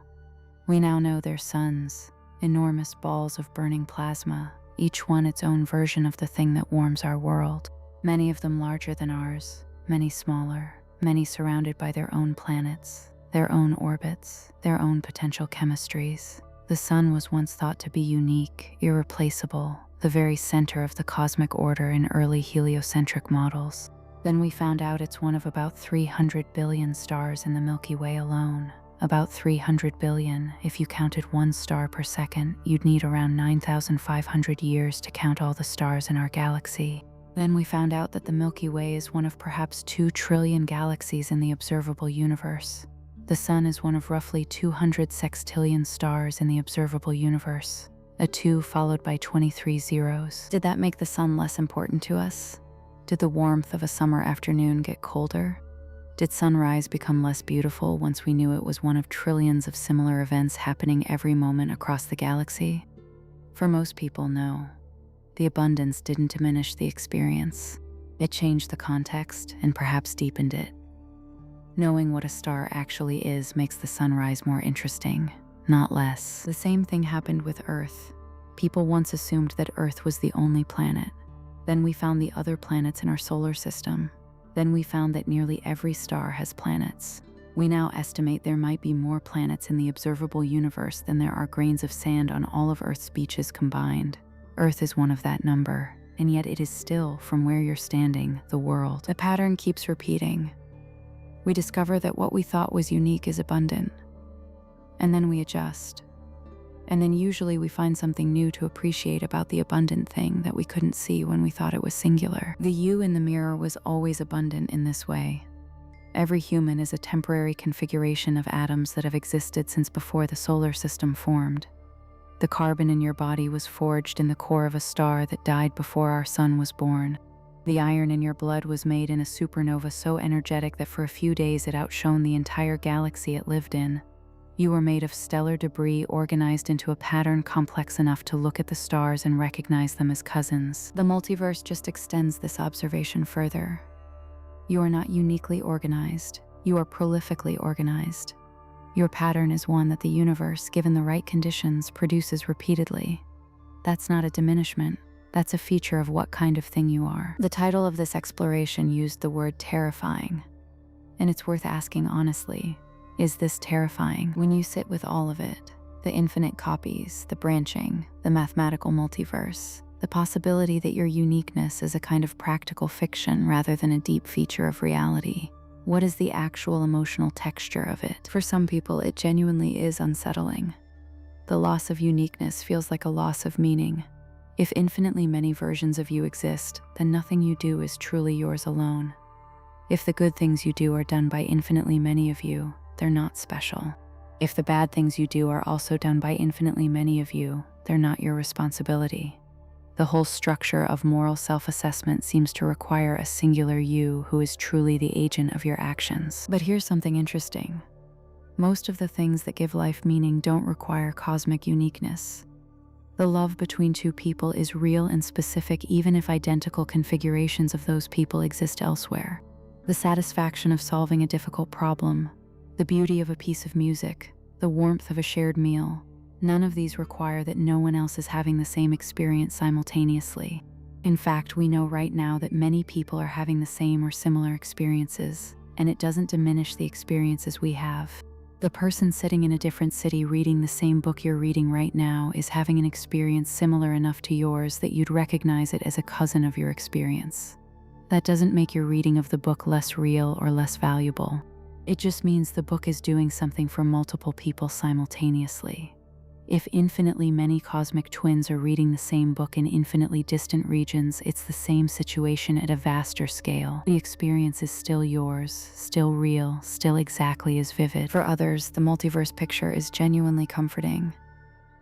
We now know they're suns, enormous balls of burning plasma, each one its own version of the thing that warms our world. Many of them larger than ours, many smaller, many surrounded by their own planets, their own orbits, their own potential chemistries. The sun was once thought to be unique, irreplaceable, the very center of the cosmic order in early heliocentric models. Then we found out it's one of about 300 billion stars in the Milky Way alone. About 300 billion. If you counted one star per second, you'd need around 9,500 years to count all the stars in our galaxy. Then we found out that the Milky Way is one of perhaps 2 trillion galaxies in the observable universe. The sun is one of roughly 200 sextillion stars in the observable universe, a 2 followed by 23 zeros. Did that make the sun less important to us? Did the warmth of a summer afternoon get colder? Did sunrise become less beautiful once we knew it was one of trillions of similar events happening every moment across the galaxy? For most people, no. The abundance didn't diminish the experience. It changed the context and perhaps deepened it. Knowing what a star actually is makes the sunrise more interesting, not less. The same thing happened with Earth. People once assumed that Earth was the only planet. Then we found the other planets in our solar system. Then we found that nearly every star has planets. We now estimate there might be more planets in the observable universe than there are grains of sand on all of Earth's beaches combined. Earth is one of that number, and yet it is still, from where you're standing, the world. The pattern keeps repeating. We discover that what we thought was unique is abundant, and then we adjust. And then usually we find something new to appreciate about the abundant thing that we couldn't see when we thought it was singular. The you in the mirror was always abundant in this way. Every human is a temporary configuration of atoms that have existed since before the solar system formed. The carbon in your body was forged in the core of a star that died before our sun was born. The iron in your blood was made in a supernova so energetic that for a few days it outshone the entire galaxy it lived in. You were made of stellar debris organized into a pattern complex enough to look at the stars and recognize them as cousins. The multiverse just extends this observation further. You are not uniquely organized, you are prolifically organized. Your pattern is one that the universe, given the right conditions, produces repeatedly. That's not a diminishment, that's a feature of what kind of thing you are. The title of this exploration used the word terrifying, and it's worth asking honestly, is this terrifying? When you sit with all of it, the infinite copies, the branching, the mathematical multiverse, the possibility that your uniqueness is a kind of practical fiction rather than a deep feature of reality. What is the actual emotional texture of it? For some people, it genuinely is unsettling. The loss of uniqueness feels like a loss of meaning. If infinitely many versions of you exist, then nothing you do is truly yours alone. If the good things you do are done by infinitely many of you, they're not special. If the bad things you do are also done by infinitely many of you, they're not your responsibility. The whole structure of moral self-assessment seems to require a singular you who is truly the agent of your actions. But here's something interesting. Most of the things that give life meaning don't require cosmic uniqueness. The love between two people is real and specific even if identical configurations of those people exist elsewhere. The satisfaction of solving a difficult problem, the beauty of a piece of music, the warmth of a shared meal, none of these require that no one else is having the same experience simultaneously. In fact, we know right now that many people are having the same or similar experiences, and it doesn't diminish the experiences we have. The person sitting in a different city reading the same book you're reading right now is having an experience similar enough to yours that you'd recognize it as a cousin of your experience. That doesn't make your reading of the book less real or less valuable. It just means the book is doing something for multiple people simultaneously. If infinitely many cosmic twins are reading the same book in infinitely distant regions, it's the same situation at a vaster scale. The experience is still yours, still real, still exactly as vivid. For others, the multiverse picture is genuinely comforting.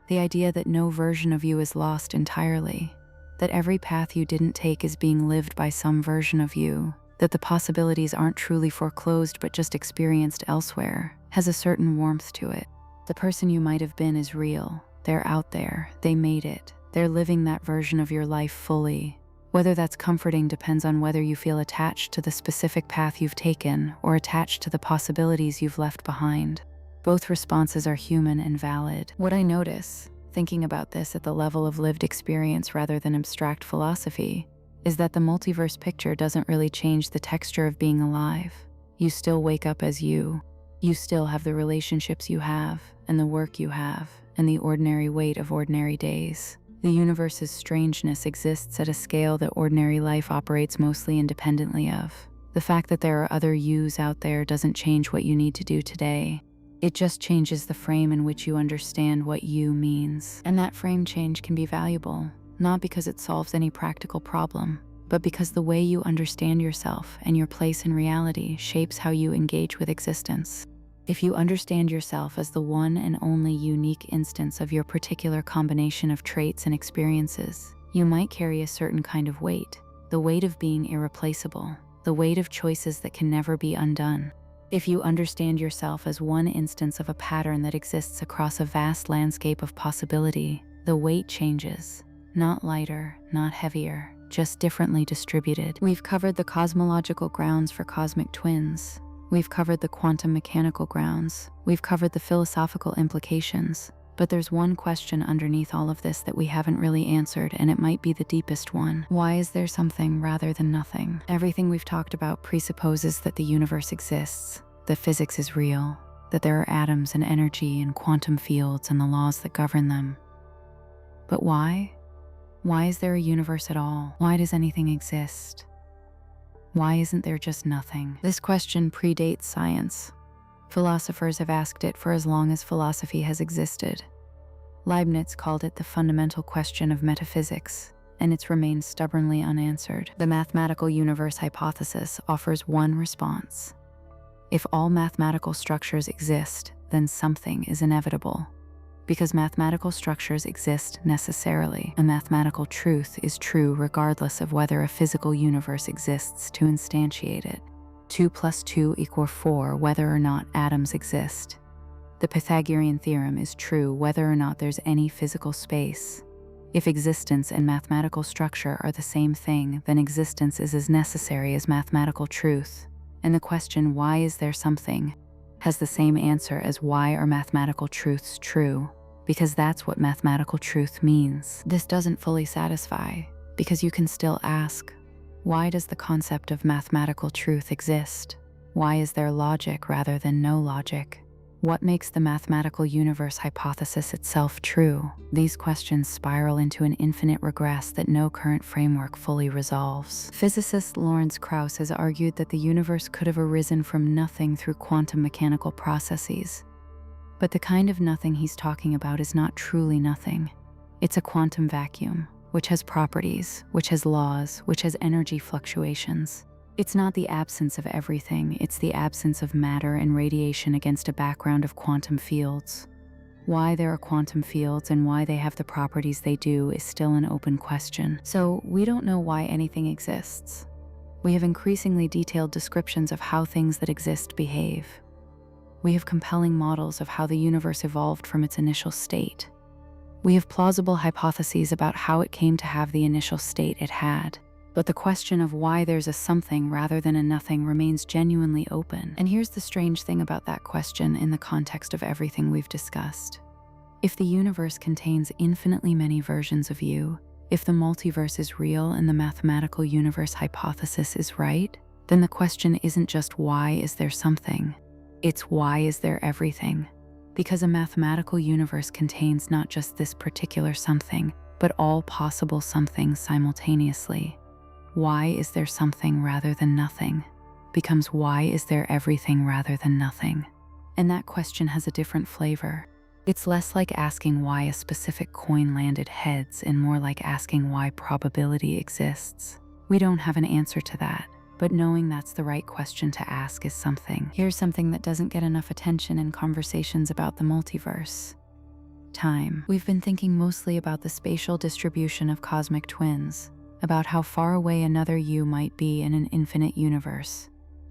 The idea that no version of you is lost entirely, that every path you didn't take is being lived by some version of you, that the possibilities aren't truly foreclosed but just experienced elsewhere, has a certain warmth to it. The person you might have been is real. They're out there. They made it. They're living that version of your life fully. Whether that's comforting depends on whether you feel attached to the specific path you've taken or attached to the possibilities you've left behind. Both responses are human and valid. What I notice, thinking about this at the level of lived experience rather than abstract philosophy, is that the multiverse picture doesn't really change the texture of being alive. You still wake up as you. You still have the relationships you have, and the work you have, and the ordinary weight of ordinary days. The universe's strangeness exists at a scale that ordinary life operates mostly independently of. The fact that there are other yous out there doesn't change what you need to do today. It just changes the frame in which you understand what you means. And that frame change can be valuable, not because it solves any practical problem, but because the way you understand yourself and your place in reality shapes how you engage with existence. If you understand yourself as the one and only unique instance of your particular combination of traits and experiences, you might carry a certain kind of weight, the weight of being irreplaceable, the weight of choices that can never be undone. If you understand yourself as one instance of a pattern that exists across a vast landscape of possibility, the weight changes, not lighter, not heavier, just differently distributed. We've covered the cosmological grounds for cosmic twins. We've covered the quantum mechanical grounds. We've covered the philosophical implications. But there's one question underneath all of this that we haven't really answered, and it might be the deepest one. Why is there something rather than nothing? Everything we've talked about presupposes that the universe exists, that physics is real, that there are atoms and energy and quantum fields and the laws that govern them. But why? Why is there a universe at all? Why does anything exist? Why isn't there just nothing? This question predates science. Philosophers have asked it for as long as philosophy has existed. Leibniz called it the fundamental question of metaphysics, and it's remained stubbornly unanswered. The mathematical universe hypothesis offers one response. If all mathematical structures exist, then something is inevitable. Because mathematical structures exist necessarily, a mathematical truth is true regardless of whether a physical universe exists to instantiate it. 2 + 2 = 4 whether or not atoms exist. The Pythagorean theorem is true whether or not there's any physical space. If existence and mathematical structure are the same thing, then existence is as necessary as mathematical truth. And the question, why is there something, has the same answer as why are mathematical truths true, because that's what mathematical truth means. This doesn't fully satisfy, because you can still ask, why does the concept of mathematical truth exist? Why is there logic rather than no logic? What makes the mathematical universe hypothesis itself true? These questions spiral into an infinite regress that no current framework fully resolves. Physicist Lawrence Krauss has argued that the universe could have arisen from nothing through quantum mechanical processes. But the kind of nothing he's talking about is not truly nothing. It's a quantum vacuum, which has properties, which has laws, which has energy fluctuations. It's not the absence of everything, it's the absence of matter and radiation against a background of quantum fields. Why there are quantum fields and why they have the properties they do is still an open question. So we don't know why anything exists. We have increasingly detailed descriptions of how things that exist behave. We have compelling models of how the universe evolved from its initial state. We have plausible hypotheses about how it came to have the initial state it had. But the question of why there's a something rather than a nothing remains genuinely open. And here's the strange thing about that question in the context of everything we've discussed. If the universe contains infinitely many versions of you, if the multiverse is real and the mathematical universe hypothesis is right, then the question isn't just why is there something, it's why is there everything? Because a mathematical universe contains not just this particular something, but all possible somethings simultaneously. Why is there something rather than nothing becomes why is there everything rather than nothing. And that question has a different flavor. It's less like asking why a specific coin landed heads and more like asking why probability exists. We don't have an answer to that, but knowing that's the right question to ask is something. Here's something that doesn't get enough attention in conversations about the multiverse. Time. We've been thinking mostly about the spatial distribution of cosmic twins, about how far away another you might be in an infinite universe.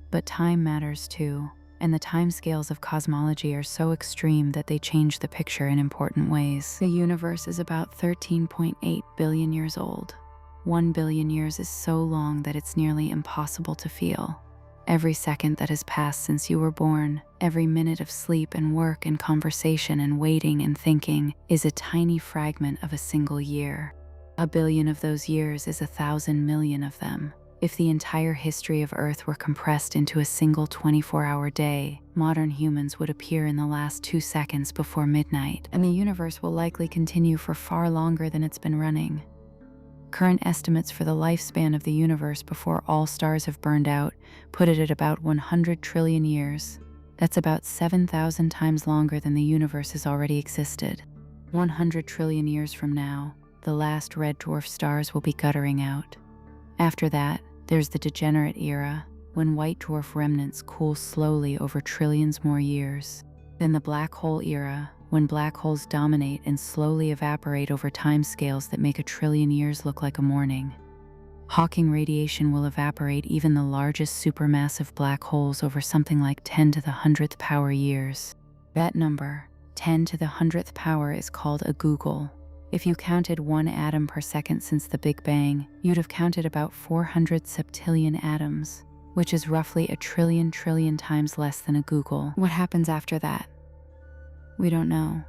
But time matters too, and the timescales of cosmology are so extreme that they change the picture in important ways. The universe is about 13.8 billion years old. 1 billion years is so long that it's nearly impossible to feel. Every second that has passed since you were born, every minute of sleep and work and conversation and waiting and thinking is a tiny fragment of a single year. 1 billion of those years is 1,000 million of them. If the entire history of Earth were compressed into a single 24-hour day, modern humans would appear in the last 2 seconds before midnight, and the universe will likely continue for far longer than it's been running. Current estimates for the lifespan of the universe before all stars have burned out put it at about 100 trillion years. That's about 7,000 times longer than the universe has already existed. 100 trillion years from now, the last red dwarf stars will be guttering out. After that, there's the degenerate era, when white dwarf remnants cool slowly over trillions more years. Then the black hole era, when black holes dominate and slowly evaporate over timescales that make 1 trillion years look like a morning. Hawking radiation will evaporate even the largest supermassive black holes over something like 10 to the 100th power years. That number, 10 to the 100th power, is called a googol. If you counted 1 atom per second since the Big Bang, you'd have counted about 400 septillion atoms, which is roughly 1 trillion times less than a googol. What happens after that? We don't know.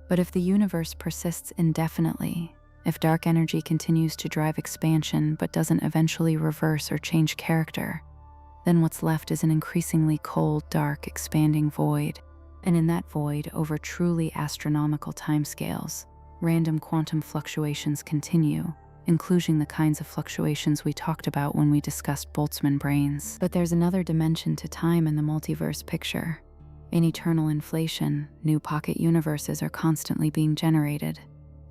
But if the universe persists indefinitely, if dark energy continues to drive expansion but doesn't eventually reverse or change character, then what's left is an increasingly cold, dark, expanding void. And in that void, over truly astronomical timescales, random quantum fluctuations continue, including the kinds of fluctuations we talked about when we discussed Boltzmann brains. But there's another dimension to time in the multiverse picture. In eternal inflation, new pocket universes are constantly being generated.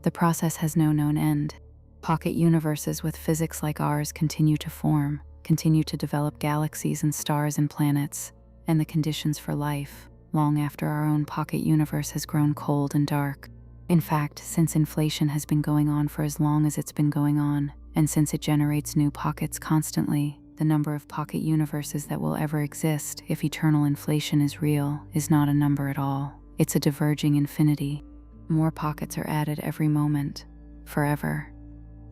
The process has no known end. Pocket universes with physics like ours continue to form, continue to develop galaxies and stars and planets, and the conditions for life, long after our own pocket universe has grown cold and dark. In fact, since inflation has been going on for as long as it's been going on, and since it generates new pockets constantly, the number of pocket universes that will ever exist, if eternal inflation is real, is not a number at all. It's a diverging infinity. More pockets are added every moment, forever.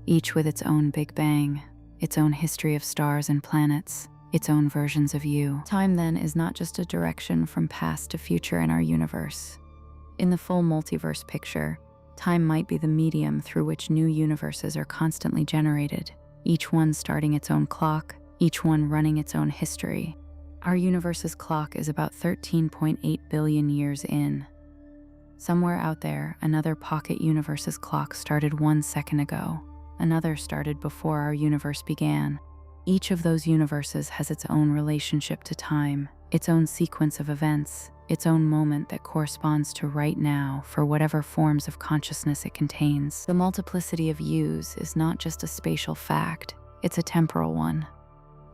Each with its own Big Bang, its own history of stars and planets, its own versions of you. Time, then, is not just a direction from past to future in our universe. In the full multiverse picture, time might be the medium through which new universes are constantly generated, each one starting its own clock, each one running its own history. Our universe's clock is about 13.8 billion years in. Somewhere out there, another pocket universe's clock started 1 second ago. Another started before our universe began. Each of those universes has its own relationship to time, its own sequence of events, its own moment that corresponds to right now for whatever forms of consciousness it contains. The multiplicity of yous is not just a spatial fact, it's a temporal one.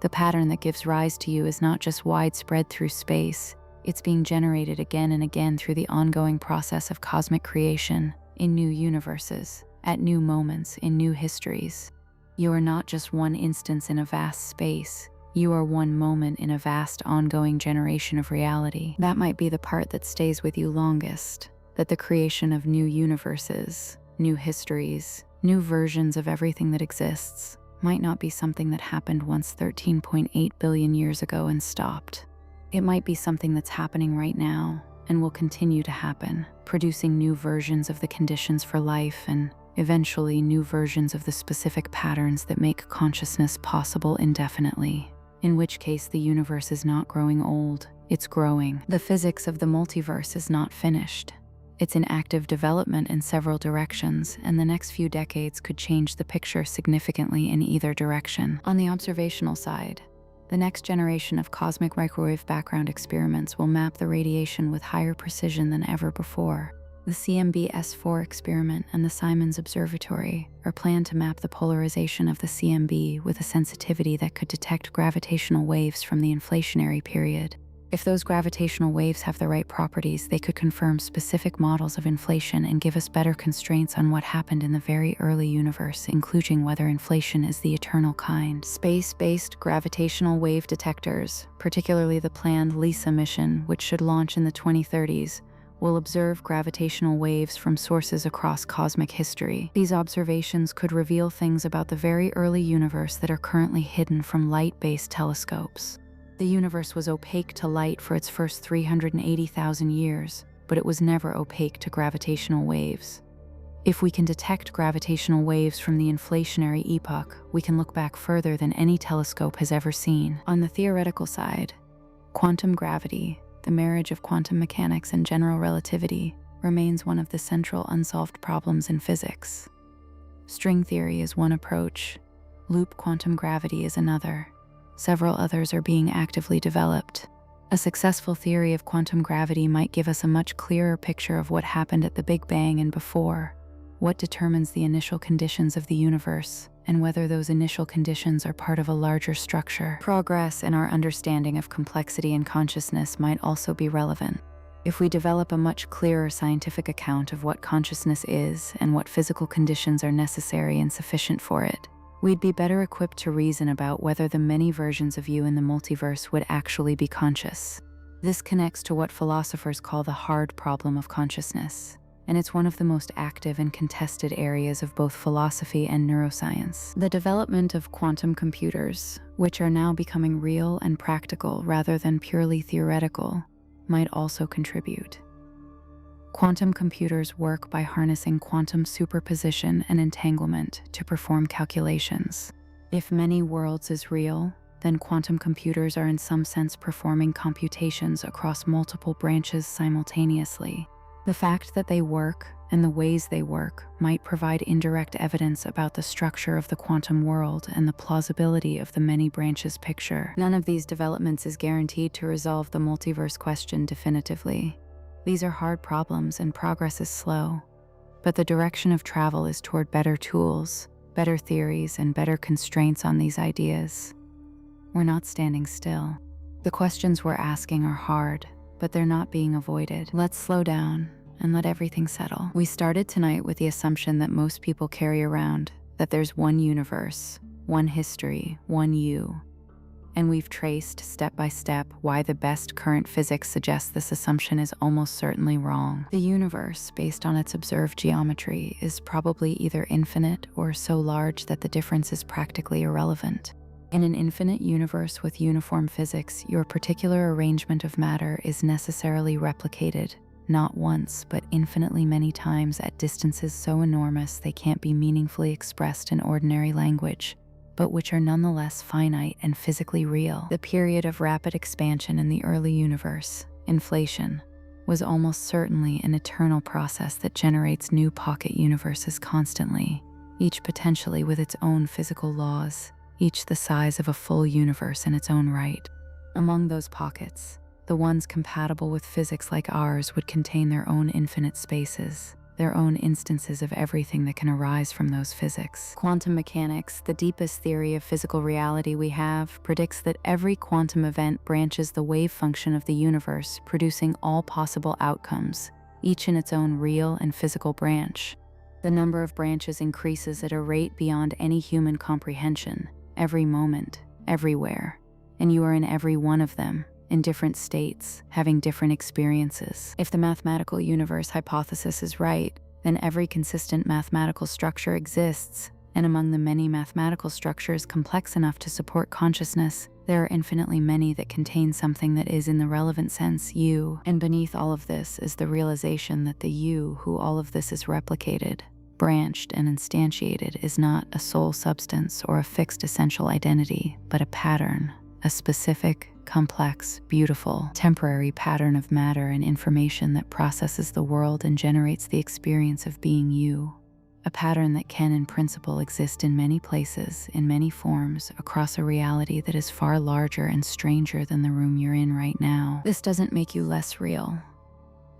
The pattern that gives rise to you is not just widespread through space, it's being generated again and again through the ongoing process of cosmic creation, in new universes, at new moments, in new histories. You are not just one instance in a vast space, you are one moment in a vast ongoing generation of reality. That might be the part that stays with you longest, that the creation of new universes, new histories, new versions of everything that exists, might not be something that happened once 13.8 billion years ago and stopped. It might be something that's happening right now and will continue to happen, producing new versions of the conditions for life and eventually new versions of the specific patterns that make consciousness possible indefinitely. In which case the universe is not growing old, it's growing. The physics of the multiverse is not finished. It's in active development in several directions, and the next few decades could change the picture significantly in either direction. On the observational side, the next generation of cosmic microwave background experiments will map the radiation with higher precision than ever before. The CMB-S4 experiment and the Simons Observatory are planned to map the polarization of the CMB with a sensitivity that could detect gravitational waves from the inflationary period. If those gravitational waves have the right properties, they could confirm specific models of inflation and give us better constraints on what happened in the very early universe, including whether inflation is the eternal kind. Space-based gravitational wave detectors, particularly the planned LISA mission, which should launch in the 2030s, will observe gravitational waves from sources across cosmic history. These observations could reveal things about the very early universe that are currently hidden from light-based telescopes. The universe was opaque to light for its first 380,000 years, but it was never opaque to gravitational waves. If we can detect gravitational waves from the inflationary epoch, we can look back further than any telescope has ever seen. On the theoretical side, quantum gravity, the marriage of quantum mechanics and general relativity, remains one of the central unsolved problems in physics. String theory is one approach, loop quantum gravity is another. Several others are being actively developed. A successful theory of quantum gravity might give us a much clearer picture of what happened at the Big Bang and before, what determines the initial conditions of the universe, and whether those initial conditions are part of a larger structure. Progress in our understanding of complexity and consciousness might also be relevant. If we develop a much clearer scientific account of what consciousness is and what physical conditions are necessary and sufficient for it, we'd be better equipped to reason about whether the many versions of you in the multiverse would actually be conscious. This connects to what philosophers call the hard problem of consciousness, and it's one of the most active and contested areas of both philosophy and neuroscience. The development of quantum computers, which are now becoming real and practical rather than purely theoretical, might also contribute. Quantum computers work by harnessing quantum superposition and entanglement to perform calculations. If many worlds is real, then quantum computers are in some sense performing computations across multiple branches simultaneously. The fact that they work and the ways they work might provide indirect evidence about the structure of the quantum world and the plausibility of the many branches picture. None of these developments is guaranteed to resolve the multiverse question definitively. These are hard problems and progress is slow, but the direction of travel is toward better tools, better theories, and better constraints on these ideas. We're not standing still. The questions we're asking are hard, but they're not being avoided. Let's slow down and let everything settle. We started tonight with the assumption that most people carry around, that there's one universe, one history, one you. And we've traced, step by step, why the best current physics suggests this assumption is almost certainly wrong. The universe, based on its observed geometry, is probably either infinite or so large that the difference is practically irrelevant. In an infinite universe with uniform physics, your particular arrangement of matter is necessarily replicated, not once, but infinitely many times at distances so enormous they can't be meaningfully expressed in ordinary language, but which are nonetheless finite and physically real. The period of rapid expansion in the early universe, inflation, was almost certainly an eternal process that generates new pocket universes constantly, each potentially with its own physical laws, each the size of a full universe in its own right. Among those pockets, the ones compatible with physics like ours would contain their own infinite spaces, their own instances of everything that can arise from those physics. Quantum mechanics, the deepest theory of physical reality we have, predicts that every quantum event branches the wave function of the universe, producing all possible outcomes, each in its own real and physical branch. The number of branches increases at a rate beyond any human comprehension, every moment, everywhere, and you are in every one of them, in different states, having different experiences. If the mathematical universe hypothesis is right, then every consistent mathematical structure exists, and among the many mathematical structures complex enough to support consciousness, there are infinitely many that contain something that is, in the relevant sense, you. And beneath all of this is the realization that the you who all of this is replicated, branched and instantiated, is not a sole substance or a fixed essential identity, but a pattern, a specific, complex, beautiful, temporary pattern of matter and information that processes the world and generates the experience of being you. A pattern that can, in principle, exist in many places, in many forms, across a reality that is far larger and stranger than the room you're in right now. This doesn't make you less real.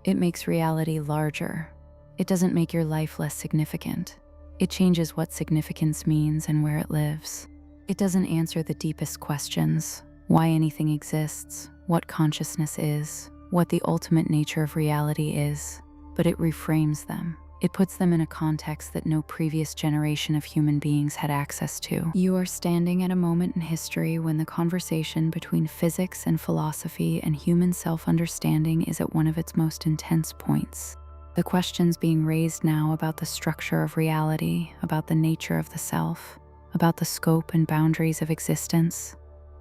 It makes reality larger. It doesn't make your life less significant. It changes what significance means and where it lives. It doesn't answer the deepest questions: why anything exists, what consciousness is, what the ultimate nature of reality is, but it reframes them. It puts them in a context that no previous generation of human beings had access to. You are standing at a moment in history when the conversation between physics and philosophy and human self-understanding is at one of its most intense points. The questions being raised now about the structure of reality, about the nature of the self, about the scope and boundaries of existence,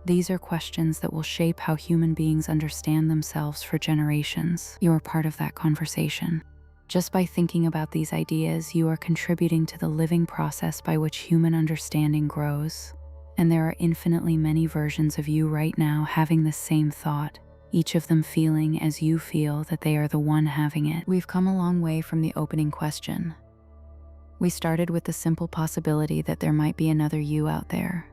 these are questions that will shape how human beings understand themselves for generations. You are part of that conversation. Just by thinking about these ideas, you are contributing to the living process by which human understanding grows. And there are infinitely many versions of you right now having the same thought, each of them feeling as you feel that they are the one having it. We've come a long way from the opening question. We started with the simple possibility that there might be another you out there.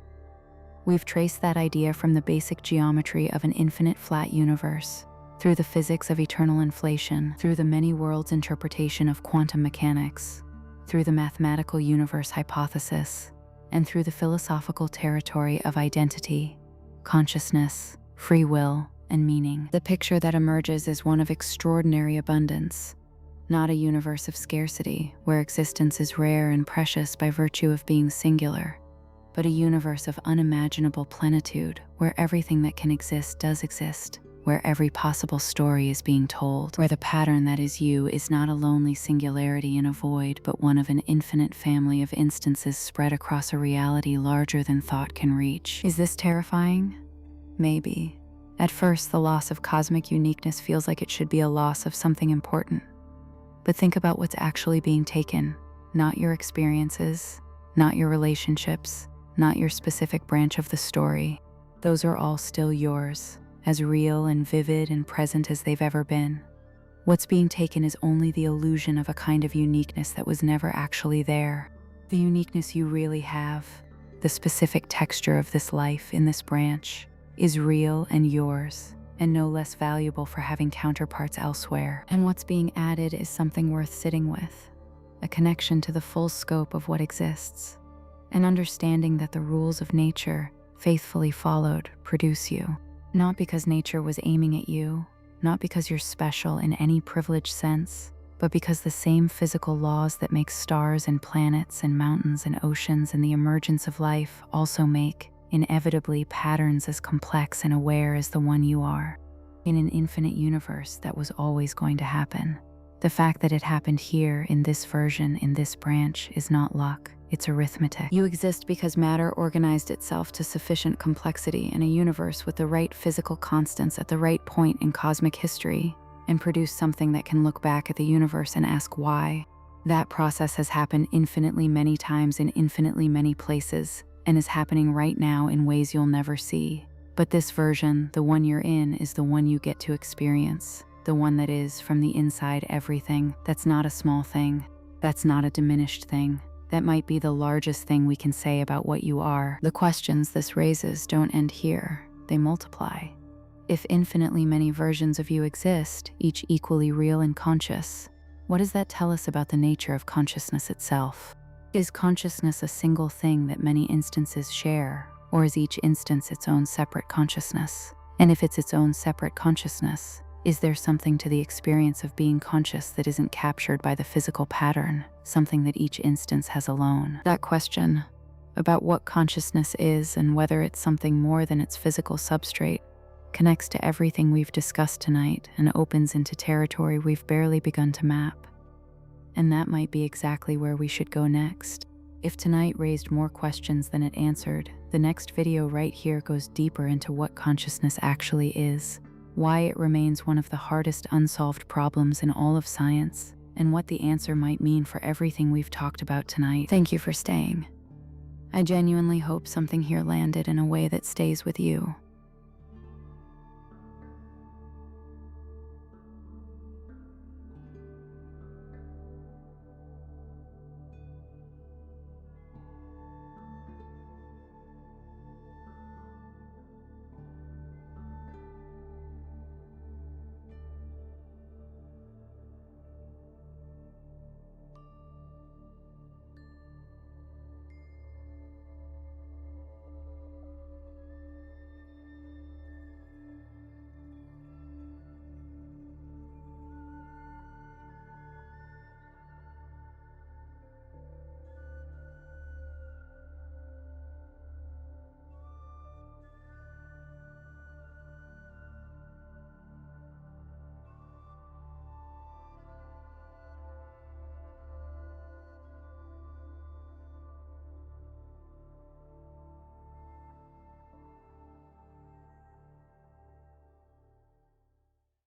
We've traced that idea from the basic geometry of an infinite flat universe, through the physics of eternal inflation, through the many worlds interpretation of quantum mechanics, through the mathematical universe hypothesis, and through the philosophical territory of identity, consciousness, free will, and meaning. The picture that emerges is one of extraordinary abundance, not a universe of scarcity, where existence is rare and precious by virtue of being singular, but a universe of unimaginable plenitude, where everything that can exist does exist, where every possible story is being told, where the pattern that is you is not a lonely singularity in a void, but one of an infinite family of instances spread across a reality larger than thought can reach. Is this terrifying? Maybe. At first, the loss of cosmic uniqueness feels like it should be a loss of something important. But think about what's actually being taken, not your experiences, not your relationships, not your specific branch of the story. those are all still yours, as real and vivid and present as they've ever been. What's being taken is only the illusion of a kind of uniqueness that was never actually there. The uniqueness you really have, the specific texture of this life in this branch, is real and yours, and no less valuable for having counterparts elsewhere. And what's being added is something worth sitting with, a connection to the full scope of what exists, an understanding that the rules of nature, faithfully followed, produce you. Not because nature was aiming at you, not because you're special in any privileged sense, but because the same physical laws that make stars and planets and mountains and oceans and the emergence of life also make, inevitably, patterns as complex and aware as the one you are. In an infinite universe, that was always going to happen. The fact that it happened here, in this version, in this branch, is not luck. It's arithmetic. You exist because matter organized itself to sufficient complexity in a universe with the right physical constants at the right point in cosmic history, and produced something that can look back at the universe and ask why. That process has happened infinitely many times in infinitely many places, and is happening right now in ways you'll never see. But this version, the one you're in, is the one you get to experience. The one that is, from the inside, everything. That's not a small thing. That's not a diminished thing. That might be the largest thing we can say about what you are. The questions this raises don't end here. They multiply. If infinitely many versions of you exist, each equally real and conscious, what does that tell us about the nature of consciousness itself? Is consciousness a single thing that many instances share, or is each instance its own separate consciousness? And if it's its own separate consciousness, is there something to the experience of being conscious that isn't captured by the physical pattern, something that each instance has alone? That question, about what consciousness is and whether it's something more than its physical substrate, connects to everything we've discussed tonight and opens into territory we've barely begun to map. And that might be exactly where we should go next. If tonight raised more questions than it answered, the next video right here goes deeper into what consciousness actually is, why it remains one of the hardest unsolved problems in all of science, and what the answer might mean for everything we've talked about tonight. Thank you for staying. I genuinely hope something here landed in a way that stays with you.